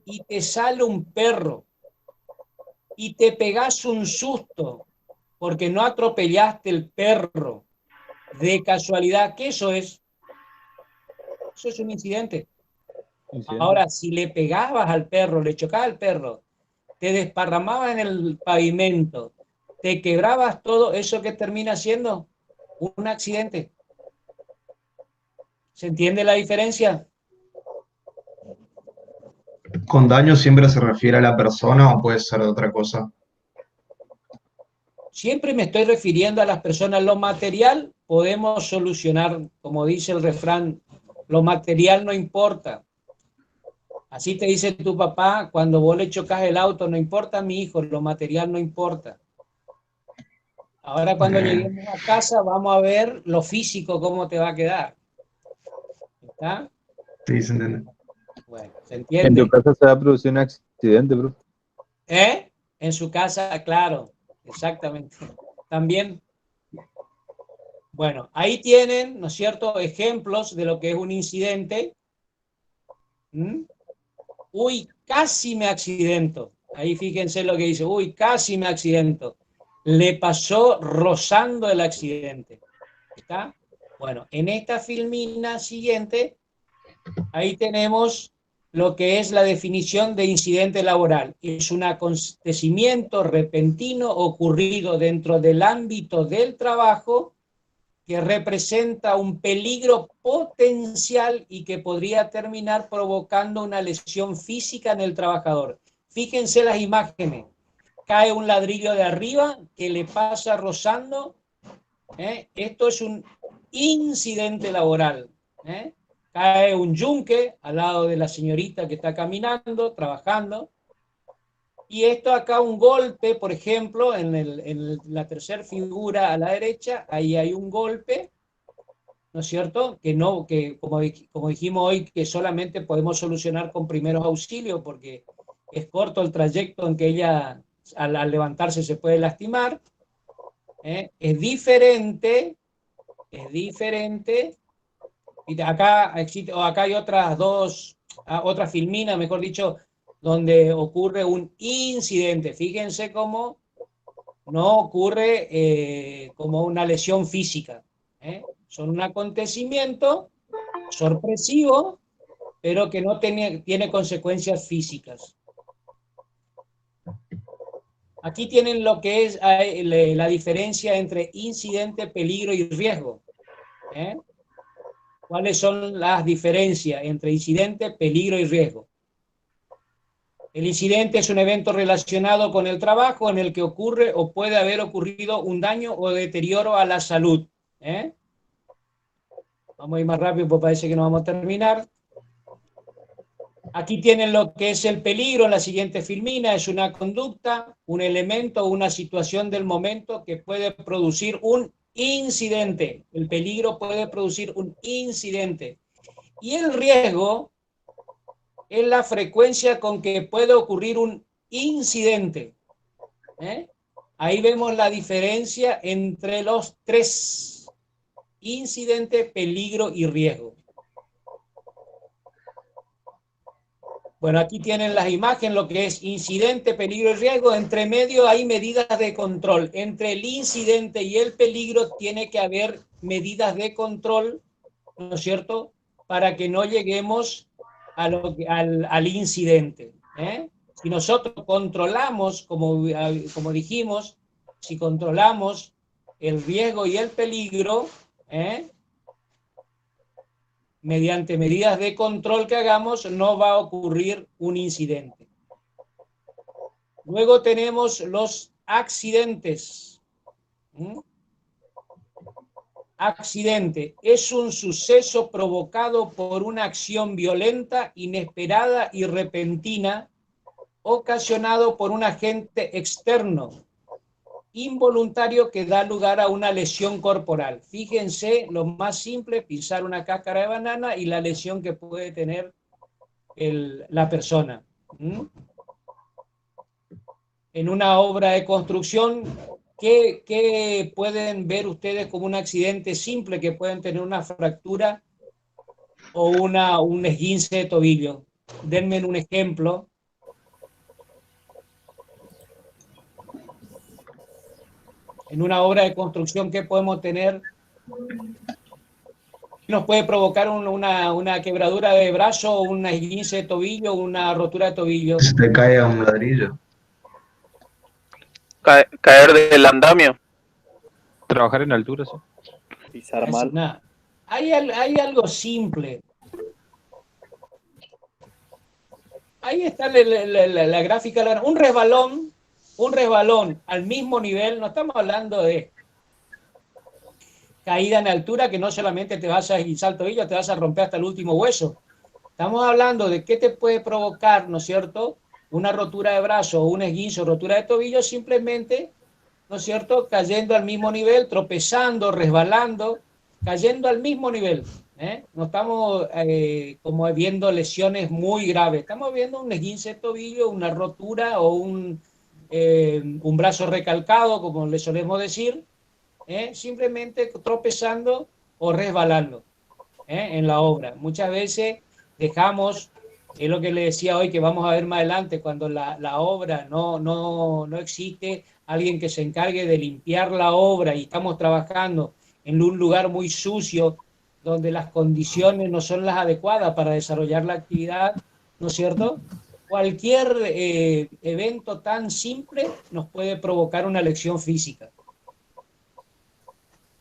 y te sale un perro y te pegás un susto porque no atropellaste el perro de casualidad, ¿qué eso es? Eso es un incidente. Ahora, si le pegabas al perro, le chocabas al perro, te desparramabas en el pavimento, te quebrabas todo, ¿eso que termina siendo? Un accidente. ¿Se entiende la diferencia? ¿Con daño siempre se refiere a la persona o puede ser de otra cosa? Siempre me estoy refiriendo a las personas. Lo material podemos solucionar, como dice el refrán, lo material no importa. Así te dice tu papá cuando vos le chocas el auto, no importa mi hijo, lo material no importa. Ahora cuando lleguemos a casa vamos a ver lo físico, cómo te va a quedar. ¿Está? Sí, se entiende. Bueno, ¿se En entiende? tu casa se va a producir un accidente, bro. ¿Eh? En su casa, claro, exactamente. También, bueno, ahí tienen, ¿no es cierto?, ejemplos de lo que es un incidente. Uy, casi me accidento. Ahí fíjense lo que dice, uy, casi me accidento. Le pasó rozando el accidente. ¿Está? Bueno, en esta filmina siguiente, ahí tenemos lo que es la definición de incidente laboral. Es un acontecimiento repentino ocurrido dentro del ámbito del trabajo que representa un peligro potencial y que podría terminar provocando una lesión física en el trabajador. Fíjense las imágenes. Cae un ladrillo de arriba que le pasa rozando. Esto es un incidente laboral. Cae un yunque al lado de la señorita que está caminando, trabajando. Y esto acá un golpe, por ejemplo, en la tercera figura a la derecha, ahí hay un golpe, ¿no es cierto? Que como dijimos hoy, que solamente podemos solucionar con primeros auxilios, porque es corto el trayecto en que ella al levantarse se puede lastimar. Es diferente. Y acá hay otra filmina, mejor dicho, donde ocurre un incidente. Fíjense cómo no ocurre como una lesión física. Son un acontecimiento sorpresivo, pero que no tiene consecuencias físicas. Aquí tienen lo que es la diferencia entre incidente, peligro y riesgo. ¿Cuáles son las diferencias entre incidente, peligro y riesgo? El incidente es un evento relacionado con el trabajo en el que ocurre o puede haber ocurrido un daño o deterioro a la salud. Vamos a ir más rápido porque parece que no vamos a terminar. Aquí tienen lo que es el peligro en la siguiente filmina. Es una conducta, un elemento o una situación del momento que puede producir un incidente. El peligro puede producir un incidente. Y el riesgo es la frecuencia con que puede ocurrir un incidente. Ahí vemos la diferencia entre los tres: incidente, peligro y riesgo. Bueno, aquí tienen las imágenes, lo que es incidente, peligro y riesgo. Entre medio hay medidas de control. Entre el incidente y el peligro tiene que haber medidas de control, ¿no es cierto?, para que no lleguemos al incidente. Si nosotros controlamos, como dijimos, si controlamos el riesgo y el peligro, mediante medidas de control que hagamos, no va a ocurrir un incidente. Luego tenemos los accidentes. Accidente es un suceso provocado por una acción violenta, inesperada y repentina, ocasionado por un agente externo, involuntario, que da lugar a una lesión corporal. Fíjense, lo más simple, pisar una cáscara de banana y la lesión que puede tener la persona. En una obra de construcción, ¿qué pueden ver ustedes como un accidente simple? Que pueden tener una fractura o un esguince de tobillo. Denme un ejemplo. En una obra de construcción, ¿qué podemos tener? ¿Qué nos puede provocar una quebradura de brazo, un esguince de tobillo, una rotura de tobillo? Se te cae a un ladrillo. Caer del andamio. Trabajar en altura, sí. Pisar mal. Nada. Hay algo simple. Ahí está la gráfica. Un resbalón al mismo nivel, no estamos hablando de caída en altura, que no solamente te vas a esguinzar el tobillo, te vas a romper hasta el último hueso. Estamos hablando de qué te puede provocar, ¿no es cierto?, una rotura de brazo o un esguince o rotura de tobillo, simplemente, ¿no es cierto?, cayendo al mismo nivel, tropezando, resbalando, cayendo al mismo nivel. No estamos como viendo lesiones muy graves, estamos viendo un esguince de tobillo, una rotura o un brazo recalcado, como le solemos decir, simplemente tropezando o resbalando en la obra. Muchas veces dejamos, es lo que le decía hoy, que vamos a ver más adelante, cuando la obra no existe alguien que se encargue de limpiar la obra y estamos trabajando en un lugar muy sucio, donde las condiciones no son las adecuadas para desarrollar la actividad, ¿no es cierto? Cualquier evento tan simple nos puede provocar una lesión física.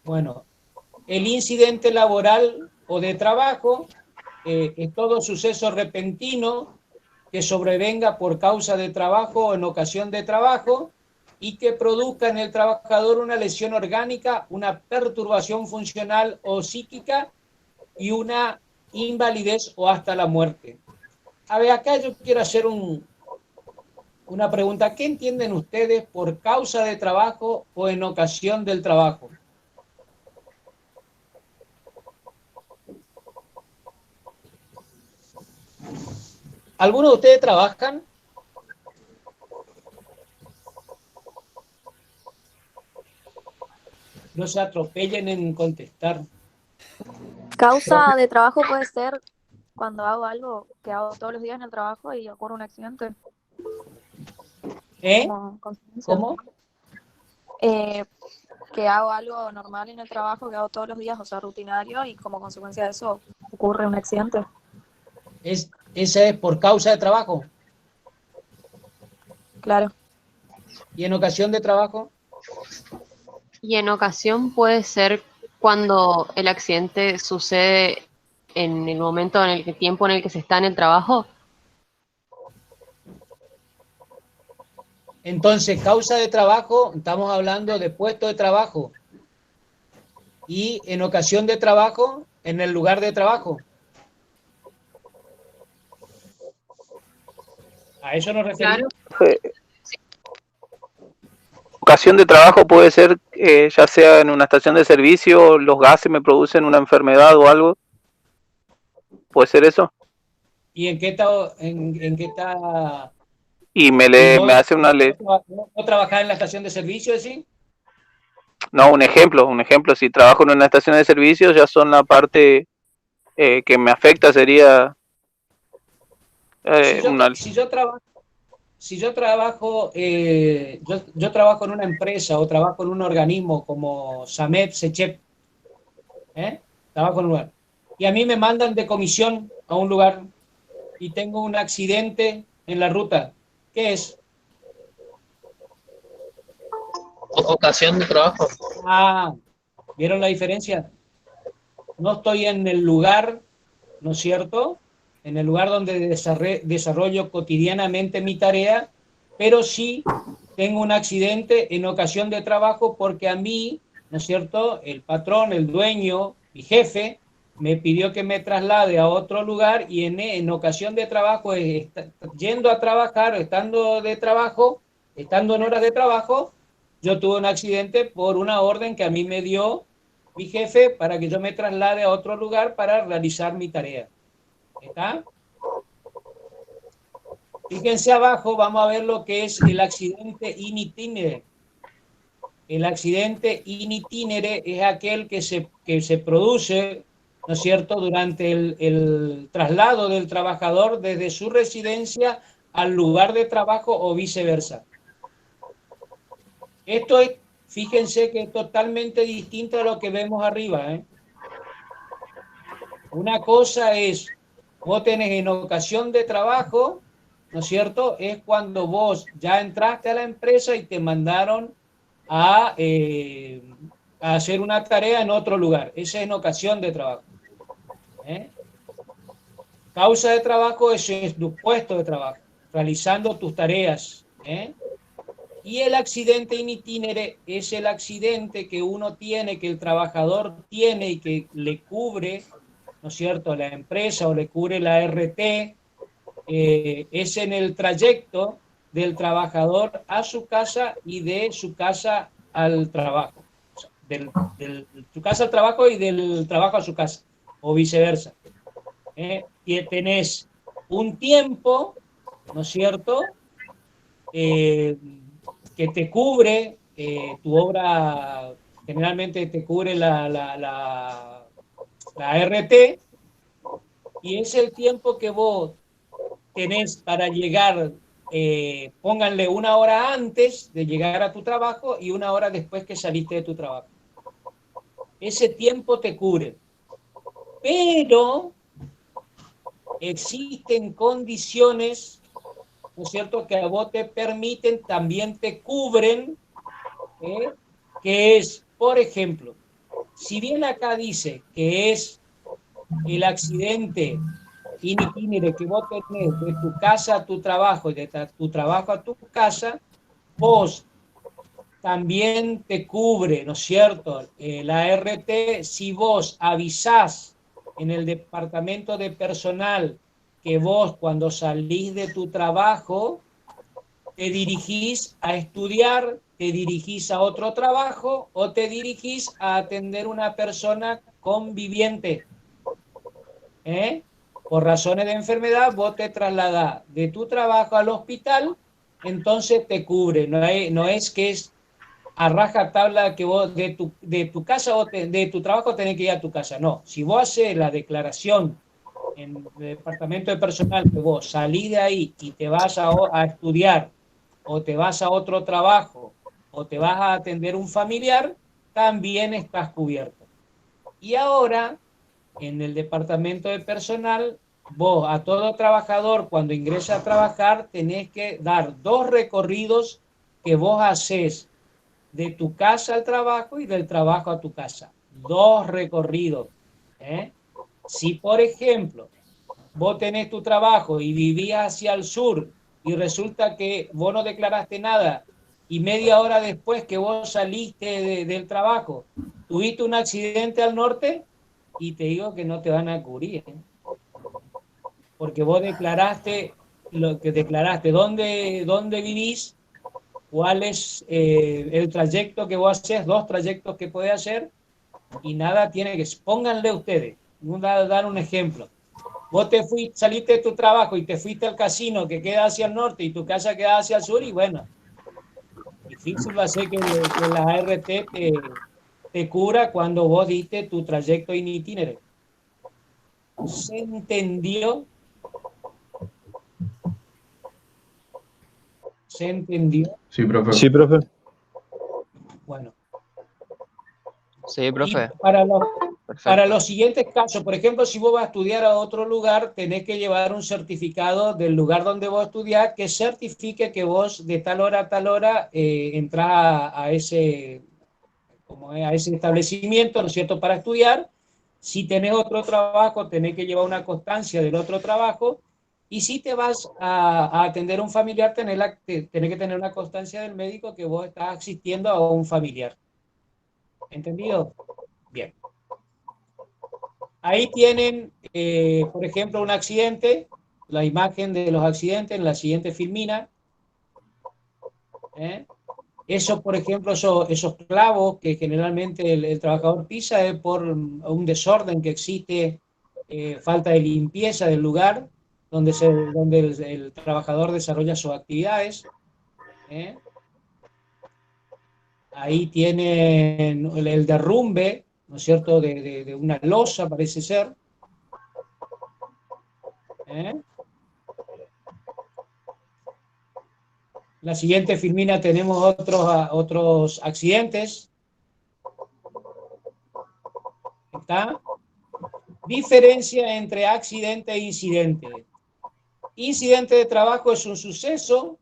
Bueno, el incidente laboral o de trabajo es todo suceso repentino que sobrevenga por causa de trabajo o en ocasión de trabajo y que produzca en el trabajador una lesión orgánica, una perturbación funcional o psíquica y una invalidez o hasta la muerte. A ver, acá yo quiero hacer una pregunta. ¿Qué entienden ustedes por causa de trabajo o en ocasión del trabajo? ¿Algunos de ustedes trabajan? No se atropellen en contestar. Causa de trabajo puede ser cuando hago algo que hago todos los días en el trabajo y ocurre un accidente. ¿Cómo? Que hago algo normal en el trabajo, que hago todos los días, o sea, rutinario, y como consecuencia de eso ocurre un accidente. ¿Ese es por causa de trabajo? Claro. ¿Y en ocasión de trabajo? Y en ocasión puede ser cuando el accidente sucede en el momento, en el tiempo en el que se está en el trabajo. Entonces, causa de trabajo, estamos hablando de puesto de trabajo. Y en ocasión de trabajo, en el lugar de trabajo. ¿A eso nos referimos? Claro. Ocasión de trabajo puede ser, ya sea en una estación de servicio, los gases me producen una enfermedad o algo. ¿Puede ser eso? ¿Y en qué está? Y me hace una ley. ¿No trabajar en la estación de servicio, decís? No, un ejemplo, si trabajo en una estación de servicio, ya son la parte que me afecta, sería Si yo trabajo en una empresa o trabajo en un organismo como SAMEP, SECHEP, trabajo en un lugar, y a mí me mandan de comisión a un lugar y tengo un accidente en la ruta, ¿qué es? Ocasión de trabajo. Ah, ¿vieron la diferencia? No estoy en el lugar, ¿no es cierto?, en el lugar donde desarrollo cotidianamente mi tarea, pero sí tengo un accidente en ocasión de trabajo porque a mí, ¿no es cierto?, el patrón, el dueño, mi jefe, me pidió que me traslade a otro lugar y en ocasión de trabajo, yendo a trabajar, estando en horas de trabajo, yo tuve un accidente por una orden que a mí me dio mi jefe para que yo me traslade a otro lugar para realizar mi tarea. ¿Está? Fíjense abajo, vamos a ver lo que es el accidente in itinere. El accidente in itinere es aquel que se produce, ¿no es cierto?, durante el traslado del trabajador desde su residencia al lugar de trabajo o viceversa. Esto es, fíjense que es totalmente distinto a lo que vemos arriba, ¿eh? Una cosa es, vos tenés en ocasión de trabajo, ¿no es cierto?, es cuando vos ya entraste a la empresa y te mandaron a hacer una tarea en otro lugar. Esa es en ocasión de trabajo. Causa de trabajo, eso es tu puesto de trabajo, realizando tus tareas. Y el accidente in itinere es el accidente que uno tiene, que el trabajador tiene y que le cubre, ¿no es cierto?, la empresa o le cubre la RT, es en el trayecto del trabajador a su casa y de su casa al trabajo. O sea, de su casa al trabajo y del trabajo a su casa, o viceversa. Y tenés un tiempo, ¿no es cierto?, que te cubre tu obra, generalmente te cubre la RT, y es el tiempo que vos tenés para llegar, pónganle 1 hora antes de llegar a tu trabajo y 1 hora después que saliste de tu trabajo. Ese tiempo te cubre. Pero existen condiciones, ¿no es cierto?, que a vos te permiten, también te cubren, que es, por ejemplo, si bien acá dice que es el accidente in itinere que vos tenés de tu casa a tu trabajo y de tu trabajo a tu casa, vos también te cubre, ¿no es cierto?, la RT si vos avisás en el departamento de personal que vos cuando salís de tu trabajo te dirigís a estudiar, te dirigís a otro trabajo o te dirigís a atender una persona conviviente. Por razones de enfermedad, vos te trasladás de tu trabajo al hospital, entonces te cubre. No es que es a rajatabla que vos de tu casa o de tu trabajo tenés que ir a tu casa. No, si vos haces la declaración en el departamento de personal que vos salís de ahí y te vas a estudiar o te vas a otro trabajo o te vas a atender un familiar, también estás cubierto. Y ahora, en el departamento de personal, vos a todo trabajador cuando ingresa a trabajar tenés que dar 2 recorridos que vos haces de tu casa al trabajo y del trabajo a tu casa. 2 recorridos. Si, por ejemplo, vos tenés tu trabajo y vivías hacia el sur y resulta que vos no declaraste nada y media hora después que vos saliste del trabajo, tuviste un accidente al norte, y te digo que no te van a cubrir. Porque vos declaraste lo que declaraste, dónde vivís, cuál es el trayecto que vos haces, 2 trayectos que podés hacer, y nada tiene que... Pónganle ustedes, voy a dar un ejemplo. Vos saliste de tu trabajo y te fuiste al casino que queda hacia el norte y tu casa queda hacia el sur, y bueno, difícil va a ser que la ART te cubra cuando vos diste tu trayecto in itinere. ¿Se entendió? ¿Se entendió? Sí, profe. Sí, profe. Bueno. Sí, profe. Y para los siguientes casos, por ejemplo, si vos vas a estudiar a otro lugar, tenés que llevar un certificado del lugar donde vos estudiás que certifique que vos de tal hora a tal hora entrás a ese establecimiento, ¿no es cierto?, para estudiar. Si tenés otro trabajo, tenés que llevar una constancia del otro trabajo. Y si te vas a atender a un familiar, tenés que tener una constancia del médico que vos estás asistiendo a un familiar. ¿Entendido? Bien. Ahí tienen, por ejemplo, un accidente, la imagen de los accidentes en la siguiente filmina. Eso, por ejemplo, esos clavos que generalmente el trabajador pisa es por un desorden que existe, falta de limpieza del lugar donde el trabajador desarrolla sus actividades. Ahí tienen el derrumbe ¿no es cierto?, de una losa, parece ser. La siguiente filmina tenemos otros accidentes. ¿Está? Diferencia entre accidente e incidente. Incidente de trabajo es un suceso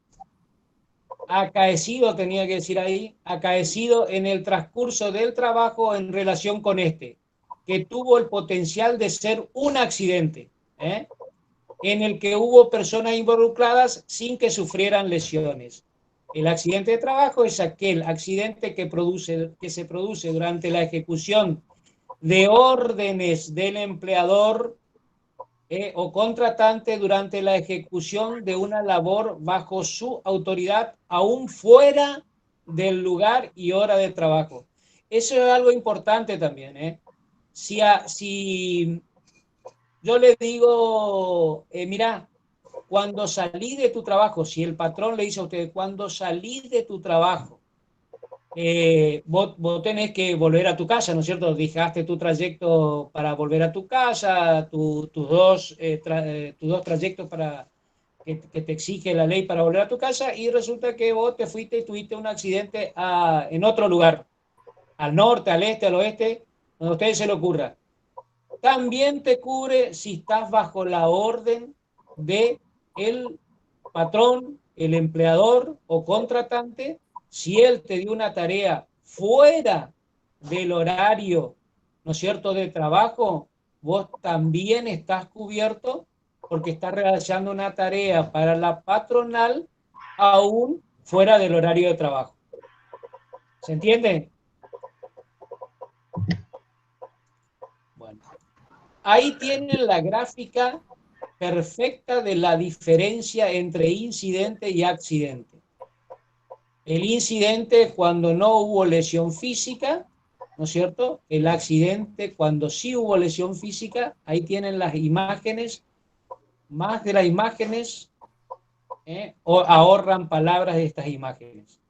acaecido, tenía que decir ahí, acaecido en el transcurso del trabajo en relación con este, que tuvo el potencial de ser un accidente, en el que hubo personas involucradas sin que sufrieran lesiones. El accidente de trabajo es aquel accidente que se produce durante la ejecución de órdenes del empleador o contratante durante la ejecución de una labor bajo su autoridad, aún fuera del lugar y hora de trabajo. Eso es algo importante también. Si yo le digo, mira, cuando salí de tu trabajo, si el patrón le dice a usted, cuando salí de tu trabajo, vos tenés que volver a tu casa, ¿no es cierto? Dejaste tu trayecto para volver a tu casa, tus dos trayectos para que te exige la ley para volver a tu casa, y resulta que vos te fuiste y tuviste un accidente en otro lugar, al norte, al este, al oeste, donde a usted se le ocurra. También te cubre si estás bajo la orden de el patrón, el empleador o contratante. Si él te dio una tarea fuera del horario, ¿no es cierto?, de trabajo, vos también estás cubierto porque estás realizando una tarea para la patronal aún fuera del horario de trabajo. ¿Se entiende? Bueno, ahí tienen la gráfica perfecta de la diferencia entre incidente y accidente. El incidente cuando no hubo lesión física, ¿no es cierto? El accidente cuando sí hubo lesión física. Ahí tienen las imágenes. Más de las imágenes, o ahorran palabras de estas imágenes,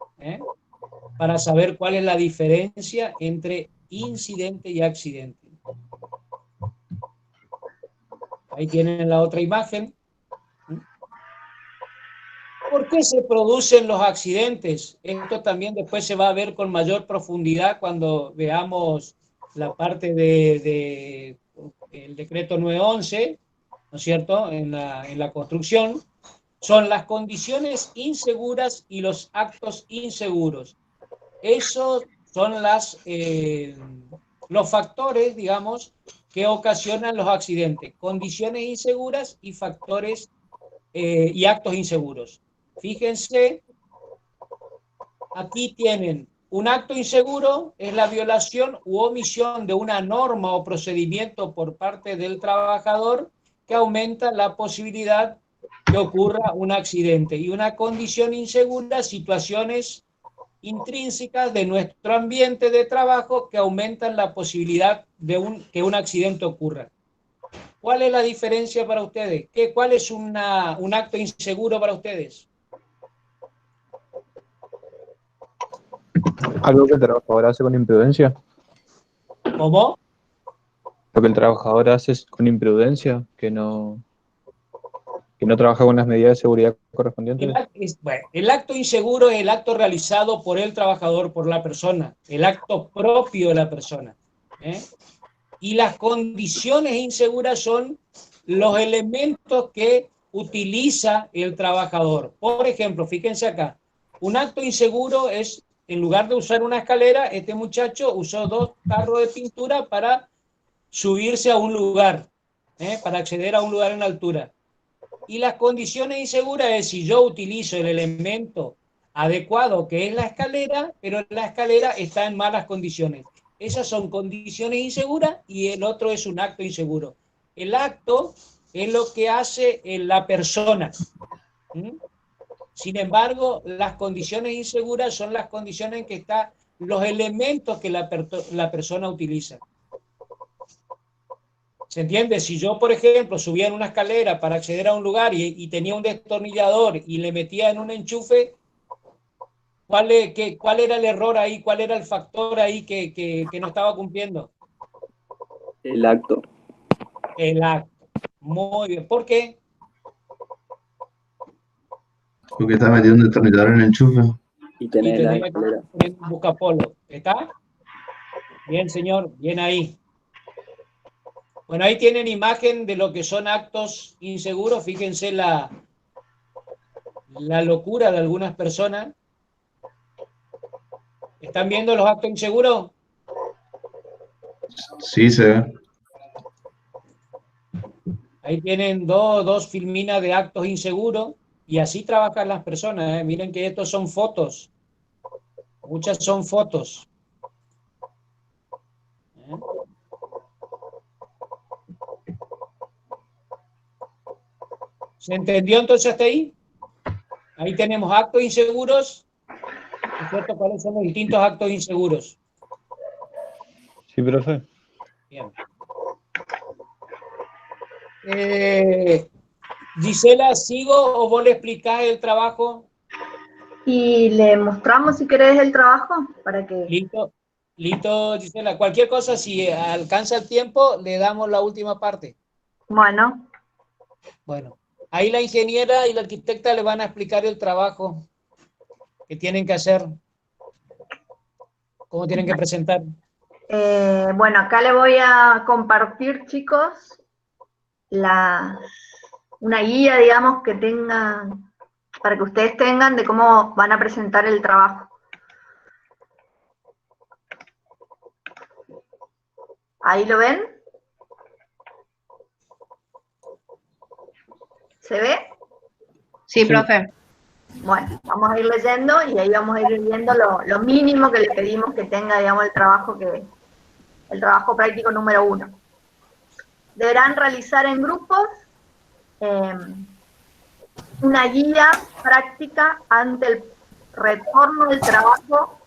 para saber cuál es la diferencia entre incidente y accidente. Ahí tienen la otra imagen. ¿Por qué se producen los accidentes? Esto también después se va a ver con mayor profundidad cuando veamos la parte del decreto 911, ¿no es cierto?, en la construcción. Son las condiciones inseguras y los actos inseguros. Esos son los factores, digamos, que ocasionan los accidentes. Condiciones inseguras y factores y actos inseguros. Fíjense, aquí tienen un acto inseguro, es la violación u omisión de una norma o procedimiento por parte del trabajador que aumenta la posibilidad que ocurra un accidente. Y una condición insegura, situaciones intrínsecas de nuestro ambiente de trabajo que aumentan la posibilidad de que un accidente ocurra. ¿Cuál es la diferencia para ustedes? ¿Cuál es un acto inseguro para ustedes? Algo que el trabajador hace con imprudencia. ¿Cómo? Lo que el trabajador hace es con imprudencia, que no trabaja con las medidas de seguridad correspondientes. El acto inseguro es el acto realizado por el trabajador, por la persona, el acto propio de la persona. Y las condiciones inseguras son los elementos que utiliza el trabajador. Por ejemplo, fíjense acá, un acto inseguro es, en lugar de usar una escalera, este muchacho usó 2 tarros de pintura para subirse a un lugar, para acceder a un lugar en altura. Y las condiciones inseguras es si yo utilizo el elemento adecuado, que es la escalera, pero la escalera está en malas condiciones. Esas son condiciones inseguras y el otro es un acto inseguro. El acto es lo que hace la persona. Sin embargo, las condiciones inseguras son las condiciones en que están los elementos que la persona utiliza. ¿Se entiende? Si yo, por ejemplo, subía en una escalera para acceder a un lugar y tenía un destornillador y le metía en un enchufe, ¿cuál era el error ahí? ¿Cuál era el factor ahí que no estaba cumpliendo? El acto. El acto. Muy bien. ¿Por qué? Porque está metido un destornillador en el enchufe. Y Y tenés la tendría que escalera. poner un buscapolo. ¿Está? Bien, señor. Bien ahí. Bueno, ahí tienen imagen de lo que son actos inseguros. Fíjense la locura de algunas personas. ¿Están viendo los actos inseguros? Sí, se ve. Ahí tienen dos filminas de actos inseguros y así trabajan las personas. Miren que estos son fotos. Muchas son fotos. ¿Se entendió entonces hasta ahí? Ahí tenemos actos inseguros. ¿No es cierto? ¿Cuáles son los distintos actos inseguros? Sí, profe. Bien. Gisela, ¿sigo o vos le explicás el trabajo? Y le mostramos si querés el trabajo para que... Listo, listo, Gisela. Cualquier cosa, si alcanza el tiempo, le damos la última parte. Bueno, Bueno, ahí la ingeniera y la arquitecta le van a explicar el trabajo que tienen que hacer, cómo tienen que presentar. bueno, acá le voy a compartir, chicos, una guía, digamos, que tengan, para que ustedes tengan de cómo van a presentar el trabajo. ¿Ahí lo ven? ¿Se ve? Sí, profe. Bueno, vamos a ir leyendo y ahí vamos a ir viendo lo mínimo que le pedimos que tenga, digamos, el trabajo práctico número 1. Deberán realizar en grupos una guía práctica ante el retorno del trabajo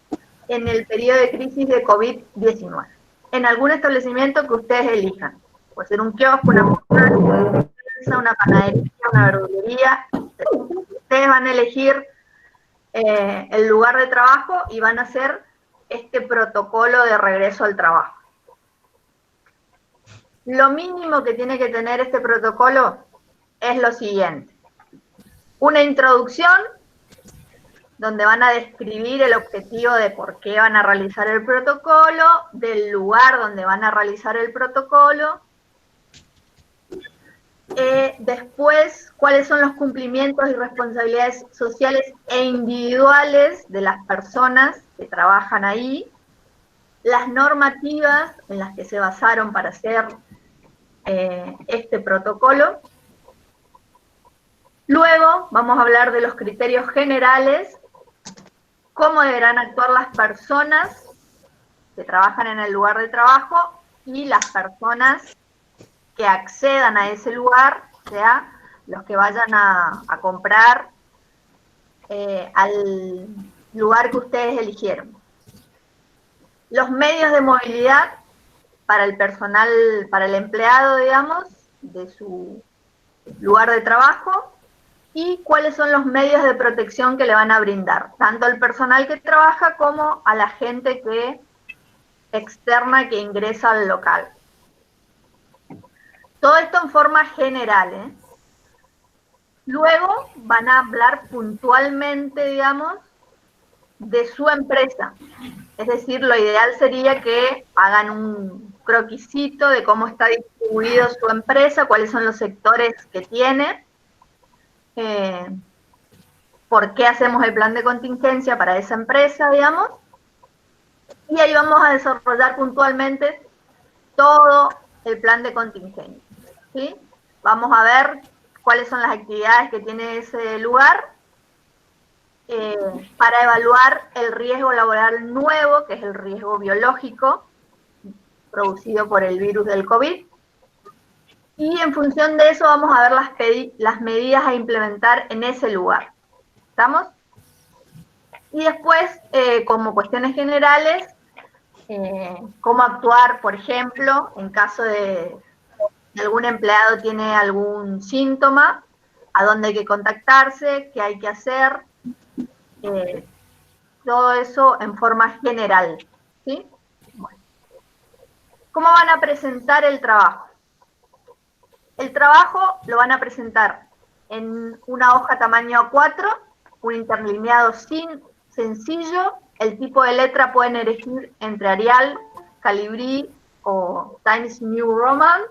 en el periodo de crisis de COVID-19, en algún establecimiento que ustedes elijan. Puede ser un kiosco, una panadería, una verdulería. Ustedes van a elegir el lugar de trabajo y van a hacer este protocolo de regreso al trabajo. Lo mínimo que tiene que tener este protocolo es lo siguiente. Una introducción, donde van a describir el objetivo de por qué van a realizar el protocolo, del lugar donde van a realizar el protocolo. Después, cuáles son los cumplimientos y responsabilidades sociales e individuales de las personas que trabajan ahí, las normativas en las que se basaron para hacer este protocolo. Luego vamos a hablar de los criterios generales, cómo deberán actuar las personas que trabajan en el lugar de trabajo y las personas que accedan a ese lugar, o sea, los que vayan a comprar al lugar que ustedes eligieron. Los medios de movilidad para el personal, para el empleado, digamos, de su lugar de trabajo, y cuáles son los medios de protección que le van a brindar, tanto al personal que trabaja como a la gente externa que ingresa al local. Todo esto en forma general, ¿eh? Luego van a hablar puntualmente, digamos, de su empresa. Es decir, lo ideal sería que hagan un croquisito de cómo está distribuido su empresa, cuáles son los sectores que tiene, por qué hacemos el plan de contingencia para esa empresa, digamos, y ahí vamos a desarrollar puntualmente todo el plan de contingencia, ¿sí? Vamos a ver cuáles son las actividades que tiene ese lugar para evaluar el riesgo laboral nuevo, que es el riesgo biológico producido por el virus del COVID. Y en función de eso vamos a ver las medidas a implementar en ese lugar. ¿Estamos? Y después, como cuestiones generales, cómo actuar, por ejemplo, en caso de algún empleado tiene algún síntoma, a dónde hay que contactarse, qué hay que hacer, todo eso en forma general, ¿sí? Bueno. ¿Cómo van a presentar el trabajo? El trabajo lo van a presentar en una hoja tamaño A4, un interlineado sencillo. El tipo de letra pueden elegir entre Arial, Calibri o Times New Roman.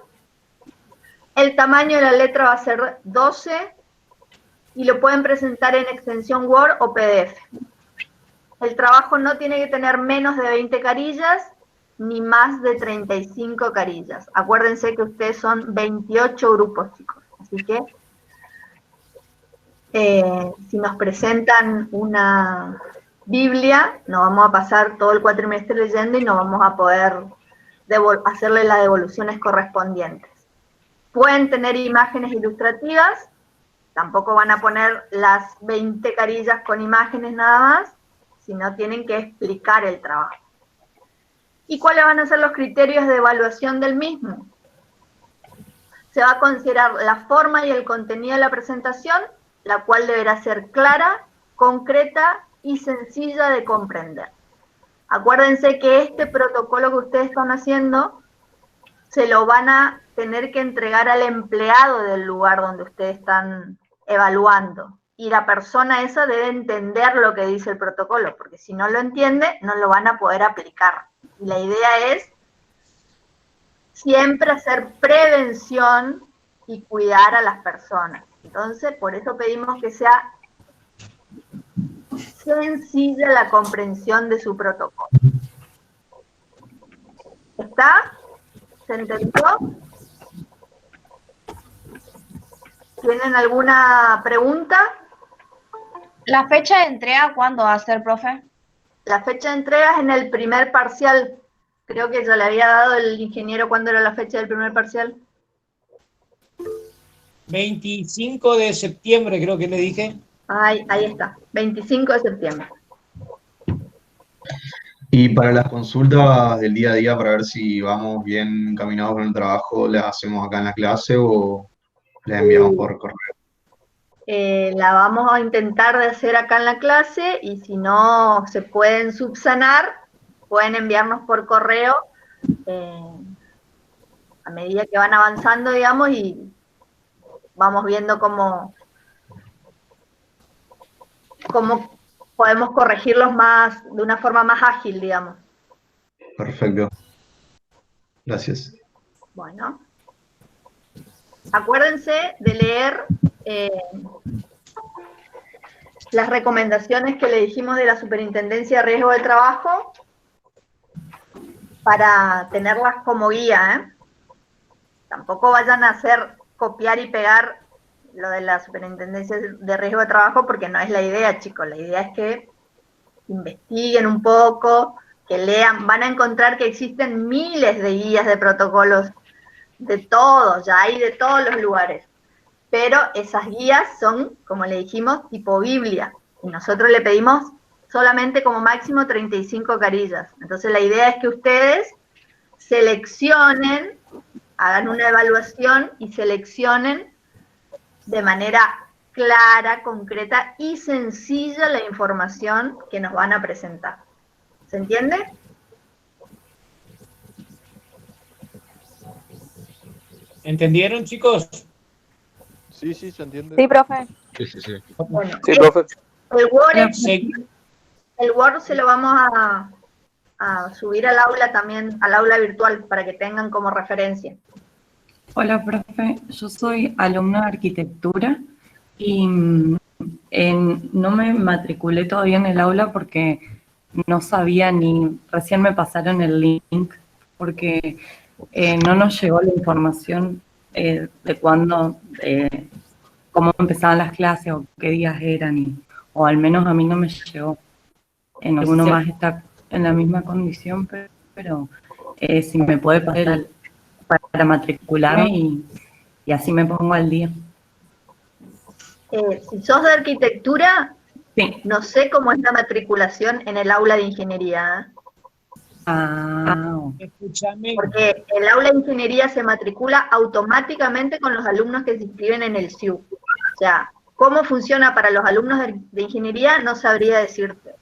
El tamaño de la letra va a ser 12 y lo pueden presentar en extensión Word o PDF. El trabajo no tiene que tener menos de 20 carillas ni más de 35 carillas. Acuérdense que ustedes son 28 grupos, chicos. Así que si nos presentan una Biblia, nos vamos a pasar todo el cuatrimestre leyendo y no vamos a poder hacerle las devoluciones correspondientes. Pueden tener imágenes ilustrativas, tampoco van a poner las 20 carillas con imágenes nada más, sino tienen que explicar el trabajo. ¿Y cuáles van a ser los criterios de evaluación del mismo? Se va a considerar la forma y el contenido de la presentación, la cual deberá ser clara, concreta y sencilla de comprender. Acuérdense que este protocolo que ustedes están haciendo se lo van a tener que entregar al empleado del lugar donde ustedes están evaluando. Y la persona esa debe entender lo que dice el protocolo, porque si no lo entiende, no lo van a poder aplicar. Y la idea es siempre hacer prevención y cuidar a las personas. Entonces, por eso pedimos que sea sencilla la comprensión de su protocolo. ¿Está? ¿Se entendió? ¿Tienen alguna pregunta? ¿La fecha de entrega cuándo va a ser, profe? La fecha de entrega es en el primer parcial. Creo que ya le había dado el ingeniero cuándo era la fecha del primer parcial. 25 de septiembre creo que le dije. Ahí está, 25 de septiembre. Y para las consultas del día a día, para ver si vamos bien encaminados con el trabajo, ¿las hacemos acá en la clase o las enviamos por correo? La vamos a intentar de hacer acá en la clase y si no se pueden subsanar, pueden enviarnos por correo a medida que van avanzando, digamos, y vamos viendo cómo podemos corregirlos de una forma más ágil, digamos. Perfecto. Gracias. Bueno. Acuérdense de leer las recomendaciones que le dijimos de la Superintendencia de Riesgo del Trabajo para tenerlas como guía, Tampoco vayan a hacer copiar y pegar lo de la Superintendencia de Riesgo de Trabajo porque no es la idea, chicos. La idea es que investiguen un poco, que lean. Van a encontrar que existen miles de guías de protocolos de todos, ya hay de todos los lugares. Pero esas guías son, como le dijimos, tipo Biblia. Y nosotros le pedimos solamente como máximo 35 carillas. Entonces la idea es que ustedes seleccionen, hagan una evaluación y seleccionen de manera clara, concreta y sencilla la información que nos van a presentar. ¿Se entiende? ¿Entendieron, chicos? Sí, se entiende. Sí, profe. Sí. Bueno, Sí, profe. El Word se lo vamos a subir al aula también, al aula virtual, para que tengan como referencia. Hola, profe. Yo soy alumna de arquitectura y no me matriculé todavía en el aula porque no sabía recién me pasaron el link, porque no nos llegó la información de cuándo, cómo empezaban las clases o qué días eran, o al menos a mí no me llegó. En alguno más está en la misma condición, pero si me puede pasar para matricularme y así me pongo al día. Si sos de arquitectura, sí. No sé cómo es la matriculación en el aula de ingeniería. Escúchame. Porque el aula de ingeniería se matricula automáticamente con los alumnos que se inscriben en el SIU. O sea, cómo funciona para los alumnos de ingeniería no sabría decirte.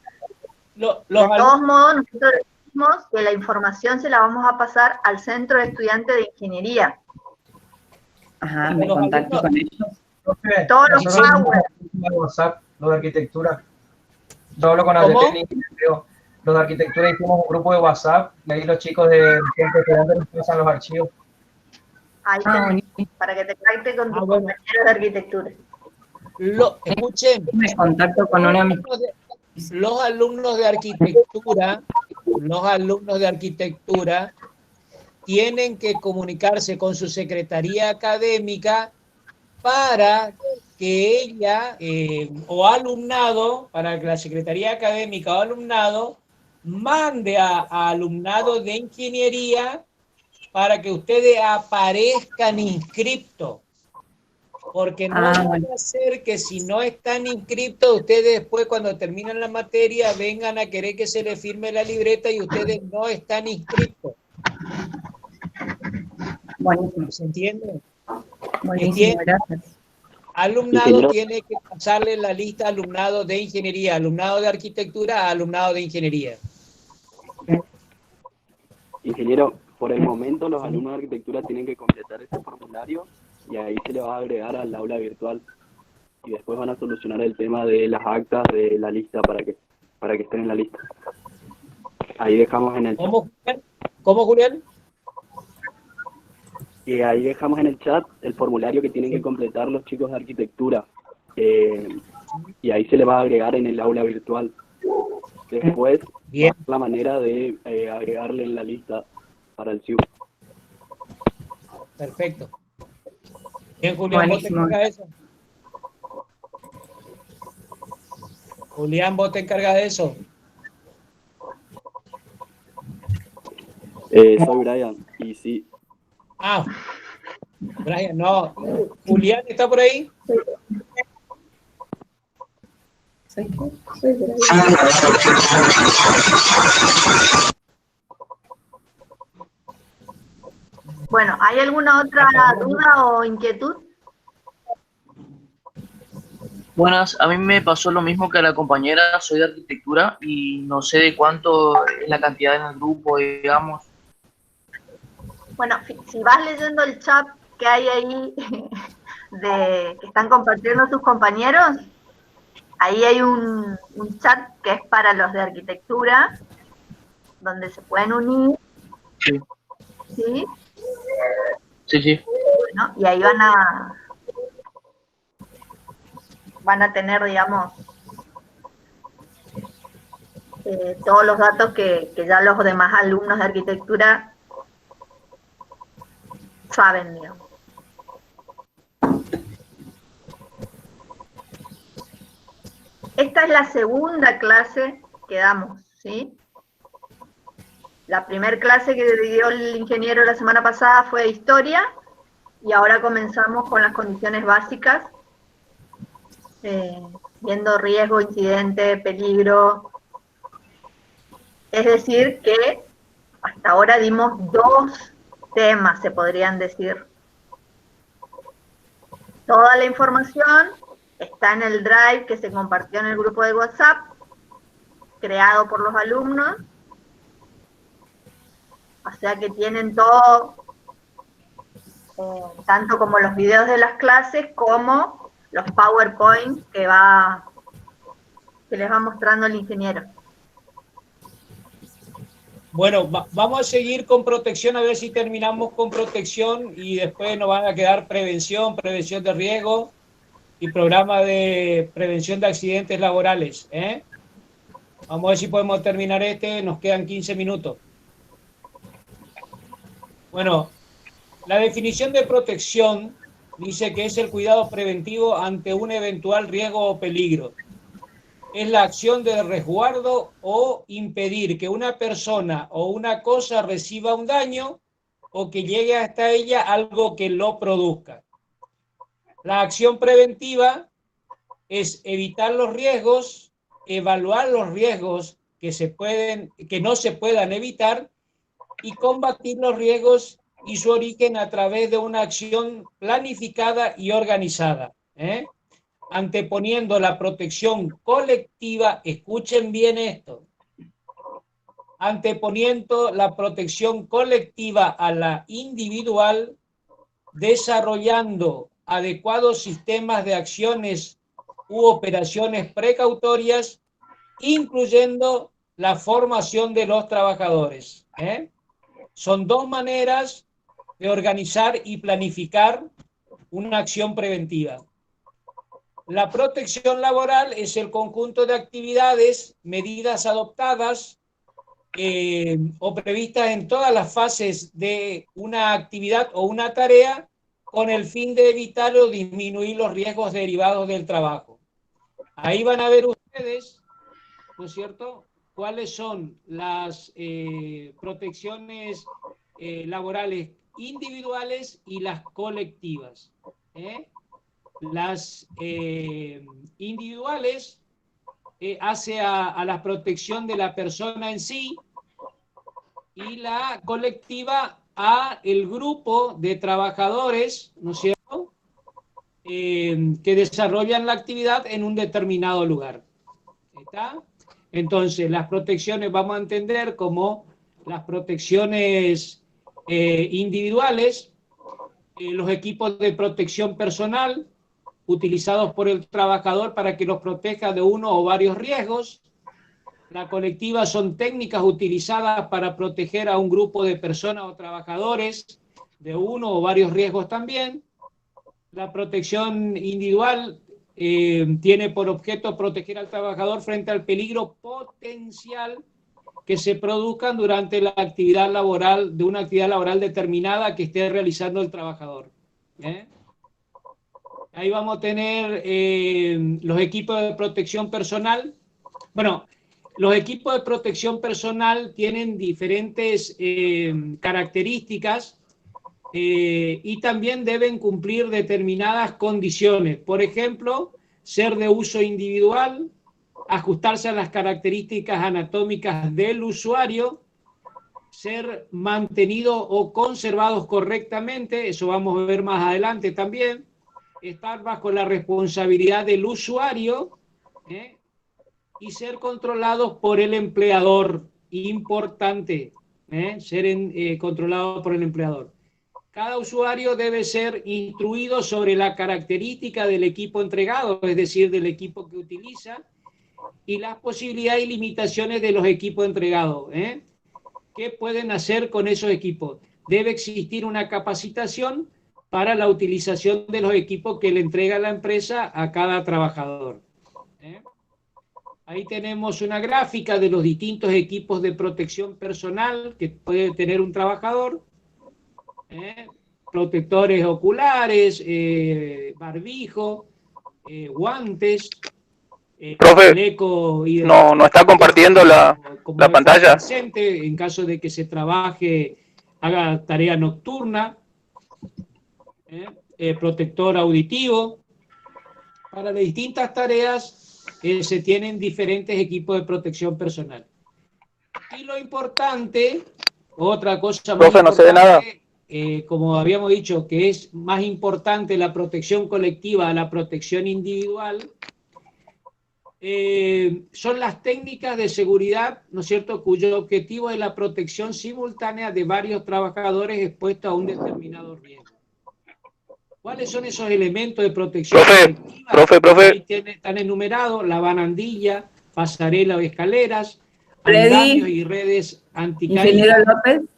De todos modos, nosotros dijimos que la información se la vamos a pasar al Centro de Estudiantes de Ingeniería. Ajá, me contacto con ellos. Todos los power. WhatsApp, los de arquitectura. Yo hablo con ¿Cómo? los de arquitectura hicimos un grupo de WhatsApp y ahí los chicos de Centro Estudiantes nos pasan los archivos. Ahí tenés, para que te contacte con tus compañeros de arquitectura. Escuchen, me contacto con una los alumnos de arquitectura tienen que comunicarse con su secretaría académica para que ella o alumnado, para que la secretaría académica o alumnado mande a alumnado de ingeniería para que ustedes aparezcan inscriptos. Porque no van a ser que si no están inscritos, ustedes después cuando terminan la materia vengan a querer que se les firme la libreta y ustedes no están inscritos. Buenísimo. ¿Se entiende? Buenísimo, gracias. Alumnado Ingeniero. tiene que pasarle la lista alumnado de ingeniería, alumnado de arquitectura, alumnado de ingeniería. Ingeniero, por el momento los alumnos de arquitectura tienen que completar este formulario y ahí se le va a agregar al aula virtual. Y después van a solucionar el tema de las actas de la lista para que estén en la lista. Ahí dejamos en el chat. ¿Cómo, Julián? Y ahí dejamos en el chat el formulario que tienen que completar los chicos de arquitectura. Y ahí se le va a agregar en el aula virtual. Después, la manera de agregarle en la lista para el CIU. Perfecto. Bien, Julián, ¿vos te encargas de eso? Julián, ¿vos te encargas de eso? Soy Brian, y sí. Ah, Brian, no. ¿Julián está por ahí? Bueno, ¿hay alguna otra duda o inquietud? Buenas, a mí me pasó lo mismo que a la compañera, soy de arquitectura y no sé de cuánto es la cantidad en el grupo, digamos. Bueno, si vas leyendo el chat que hay ahí que están compartiendo sus compañeros, ahí hay un chat que es para los de arquitectura, donde se pueden unir. Sí. ¿Sí? Sí, sí. Bueno, y ahí van a tener, digamos, todos los datos que ya los demás alumnos de arquitectura saben, digamos. Esta es la segunda clase que damos, ¿sí? La primera clase que dio el ingeniero la semana pasada fue de historia y ahora comenzamos con las condiciones básicas, viendo riesgo, incidente, peligro. Es decir que hasta ahora dimos 2 temas, se podrían decir. Toda la información está en el Drive que se compartió en el grupo de WhatsApp, creado por los alumnos. O sea que tienen todo, tanto como los videos de las clases, como los PowerPoint que les va mostrando el ingeniero. Bueno, vamos a seguir con protección, a ver si terminamos con protección y después nos van a quedar prevención de riesgo y programa de prevención de accidentes laborales. Vamos a ver si podemos terminar nos quedan 15 minutos. Bueno, la definición de protección dice que es el cuidado preventivo ante un eventual riesgo o peligro. Es la acción de resguardo o impedir que una persona o una cosa reciba un daño o que llegue hasta ella algo que lo produzca. La acción preventiva es evitar los riesgos, evaluar los riesgos que no se puedan evitar y combatir los riesgos y su origen a través de una acción planificada y organizada, anteponiendo la protección colectiva, escuchen bien esto, anteponiendo la protección colectiva a la individual, desarrollando adecuados sistemas de acciones u operaciones precautorias, incluyendo la formación de los trabajadores. Son dos maneras de organizar y planificar una acción preventiva. La protección laboral es el conjunto de actividades, medidas adoptadas o previstas en todas las fases de una actividad o una tarea con el fin de evitar o disminuir los riesgos derivados del trabajo. Ahí van a ver ustedes, ¿no es cierto?, cuáles son las protecciones laborales individuales y las colectivas. Las individuales hace a la protección de la persona en sí, y la colectiva a el grupo de trabajadores, ¿no es cierto?, que desarrollan la actividad en un determinado lugar. ¿Está? Entonces, las protecciones vamos a entender como las protecciones individuales, los equipos de protección personal utilizados por el trabajador para que los proteja de uno o varios riesgos. La colectiva son técnicas utilizadas para proteger a un grupo de personas o trabajadores de uno o varios riesgos también. La protección individual tiene por objeto proteger al trabajador frente al peligro potencial que se produzcan durante la actividad laboral, de una actividad laboral determinada que esté realizando el trabajador. Ahí vamos a tener los equipos de protección personal. Bueno, los equipos de protección personal tienen diferentes características y también deben cumplir determinadas condiciones. Por ejemplo, ser de uso individual, ajustarse a las características anatómicas del usuario, ser mantenidos o conservados correctamente, eso vamos a ver más adelante también, estar bajo la responsabilidad del usuario y ser controlados por el empleador, importante, ser controlados por el empleador. Cada usuario debe ser instruido sobre la característica del equipo entregado, es decir, del equipo que utiliza, y las posibilidades y limitaciones de los equipos entregados. ¿Qué pueden hacer con esos equipos? Debe existir una capacitación para la utilización de los equipos que le entrega la empresa a cada trabajador. Ahí tenemos una gráfica de los distintos equipos de protección personal que puede tener un trabajador. Protectores oculares, barbijo, guantes. Profe, no está compartiendo la pantalla. En caso de que se trabaje, haga tarea nocturna. Protector auditivo. Para las distintas tareas se tienen diferentes equipos de protección personal. Y lo importante, otra cosa muy Profe, no sé de nada. Como habíamos dicho, que es más importante la protección colectiva a la protección individual, son las técnicas de seguridad, ¿no es cierto?, cuyo objetivo es la protección simultánea de varios trabajadores expuestos a un determinado riesgo. ¿Cuáles son esos elementos de protección colectiva? Profe. Ahí están enumerados: la barandilla, pasarela o escaleras, andamios y redes anticaídas,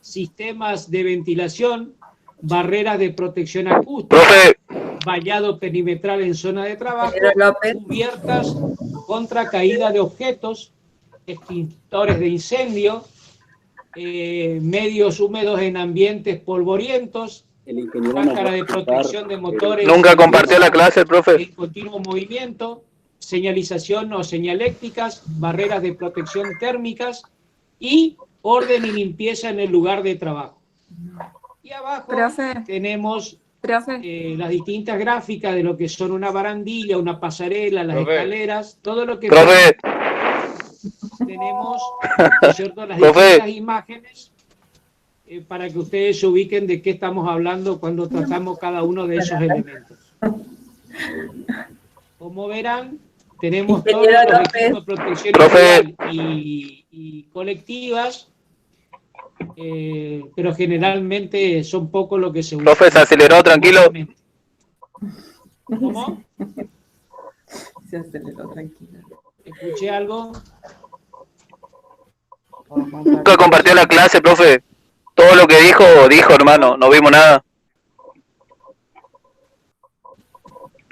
sistemas de ventilación, barreras de protección acústica, vallado perimetral en zona de trabajo, cubiertas contra caída de objetos, extintores de incendio, medios húmedos en ambientes polvorientos, máscara de protección de motores. Nunca compartió la clase, profe. En continuo movimiento, señalización o señalécticas, barreras de protección térmicas y orden y limpieza en el lugar de trabajo. Y abajo tenemos las distintas gráficas de lo que son una barandilla, una pasarela, las escaleras, todo lo que tenemos, ¿no es cierto?, las distintas imágenes para que ustedes se ubiquen de qué estamos hablando cuando tratamos cada uno de esos elementos. Como verán, tenemos todos los equipos de protección individual y colectivas, pero generalmente son poco lo que se usa. Profe, se aceleró, tranquilo. ¿Cómo? Se aceleró, tranquilo. ¿Escuché algo? Nunca compartió la clase, profe. Todo lo que dijo, hermano. No vimos nada.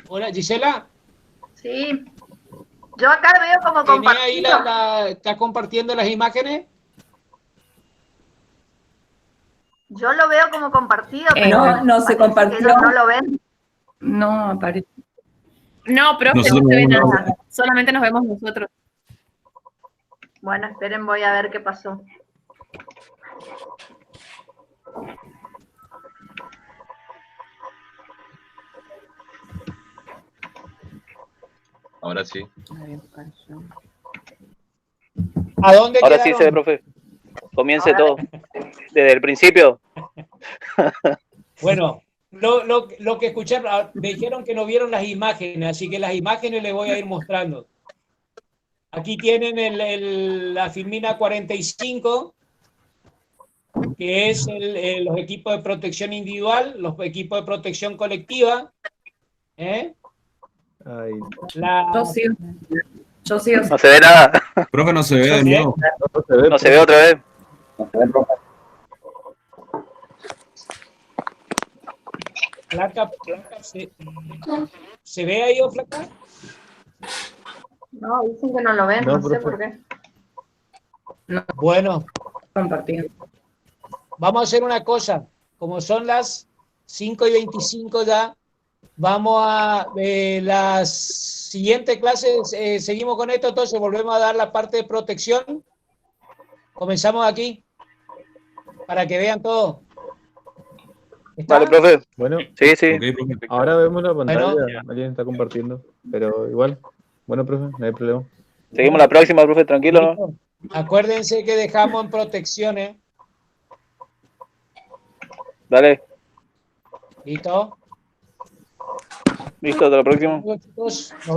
Hola, Gisela. Sí. Yo acá veo como ¿Tenés ahí compartido. está compartiendo las imágenes? Yo lo veo como compartido, pero no se parece compartió. que ellos no lo ven. No aparece. No, profe, Nosotros no se ve no vemos nada. Solamente nos vemos nosotros. Bueno, esperen, voy a ver qué pasó. Ahora sí. ¿A dónde Ahora sí quedaron? se ve, profe. Comience todo. Desde el principio. Bueno, lo que escuché, me dijeron que no vieron las imágenes, así que las imágenes les voy a ir mostrando. Aquí tienen la Filmina 45, que es los equipos de protección individual, los equipos de protección colectiva. Yo sigo. No se ve nada. Profe, no se ve de nuevo. No se ve otra vez. Flaca, ¿se ve ahí o flaca? No, dicen que no lo ven, no sé por qué. Bueno, Compartido. vamos a hacer una cosa. Como son las 5:25 ya, vamos a las siguientes clases, seguimos con esto, entonces volvemos a dar la parte de protección. Comenzamos aquí, para que vean todo. ¿Está? Vale, profe. Bueno, Sí, sí. Ok, profe. ahora vemos la pantalla, Bueno. alguien está compartiendo, pero igual, bueno, profe, no hay problema. Seguimos la próxima, profe, tranquilo, ¿no? Listo. Acuérdense que dejamos en protecciones. Dale. ¿Listo? Listo, hasta la próxima. Chicos, nos vemos.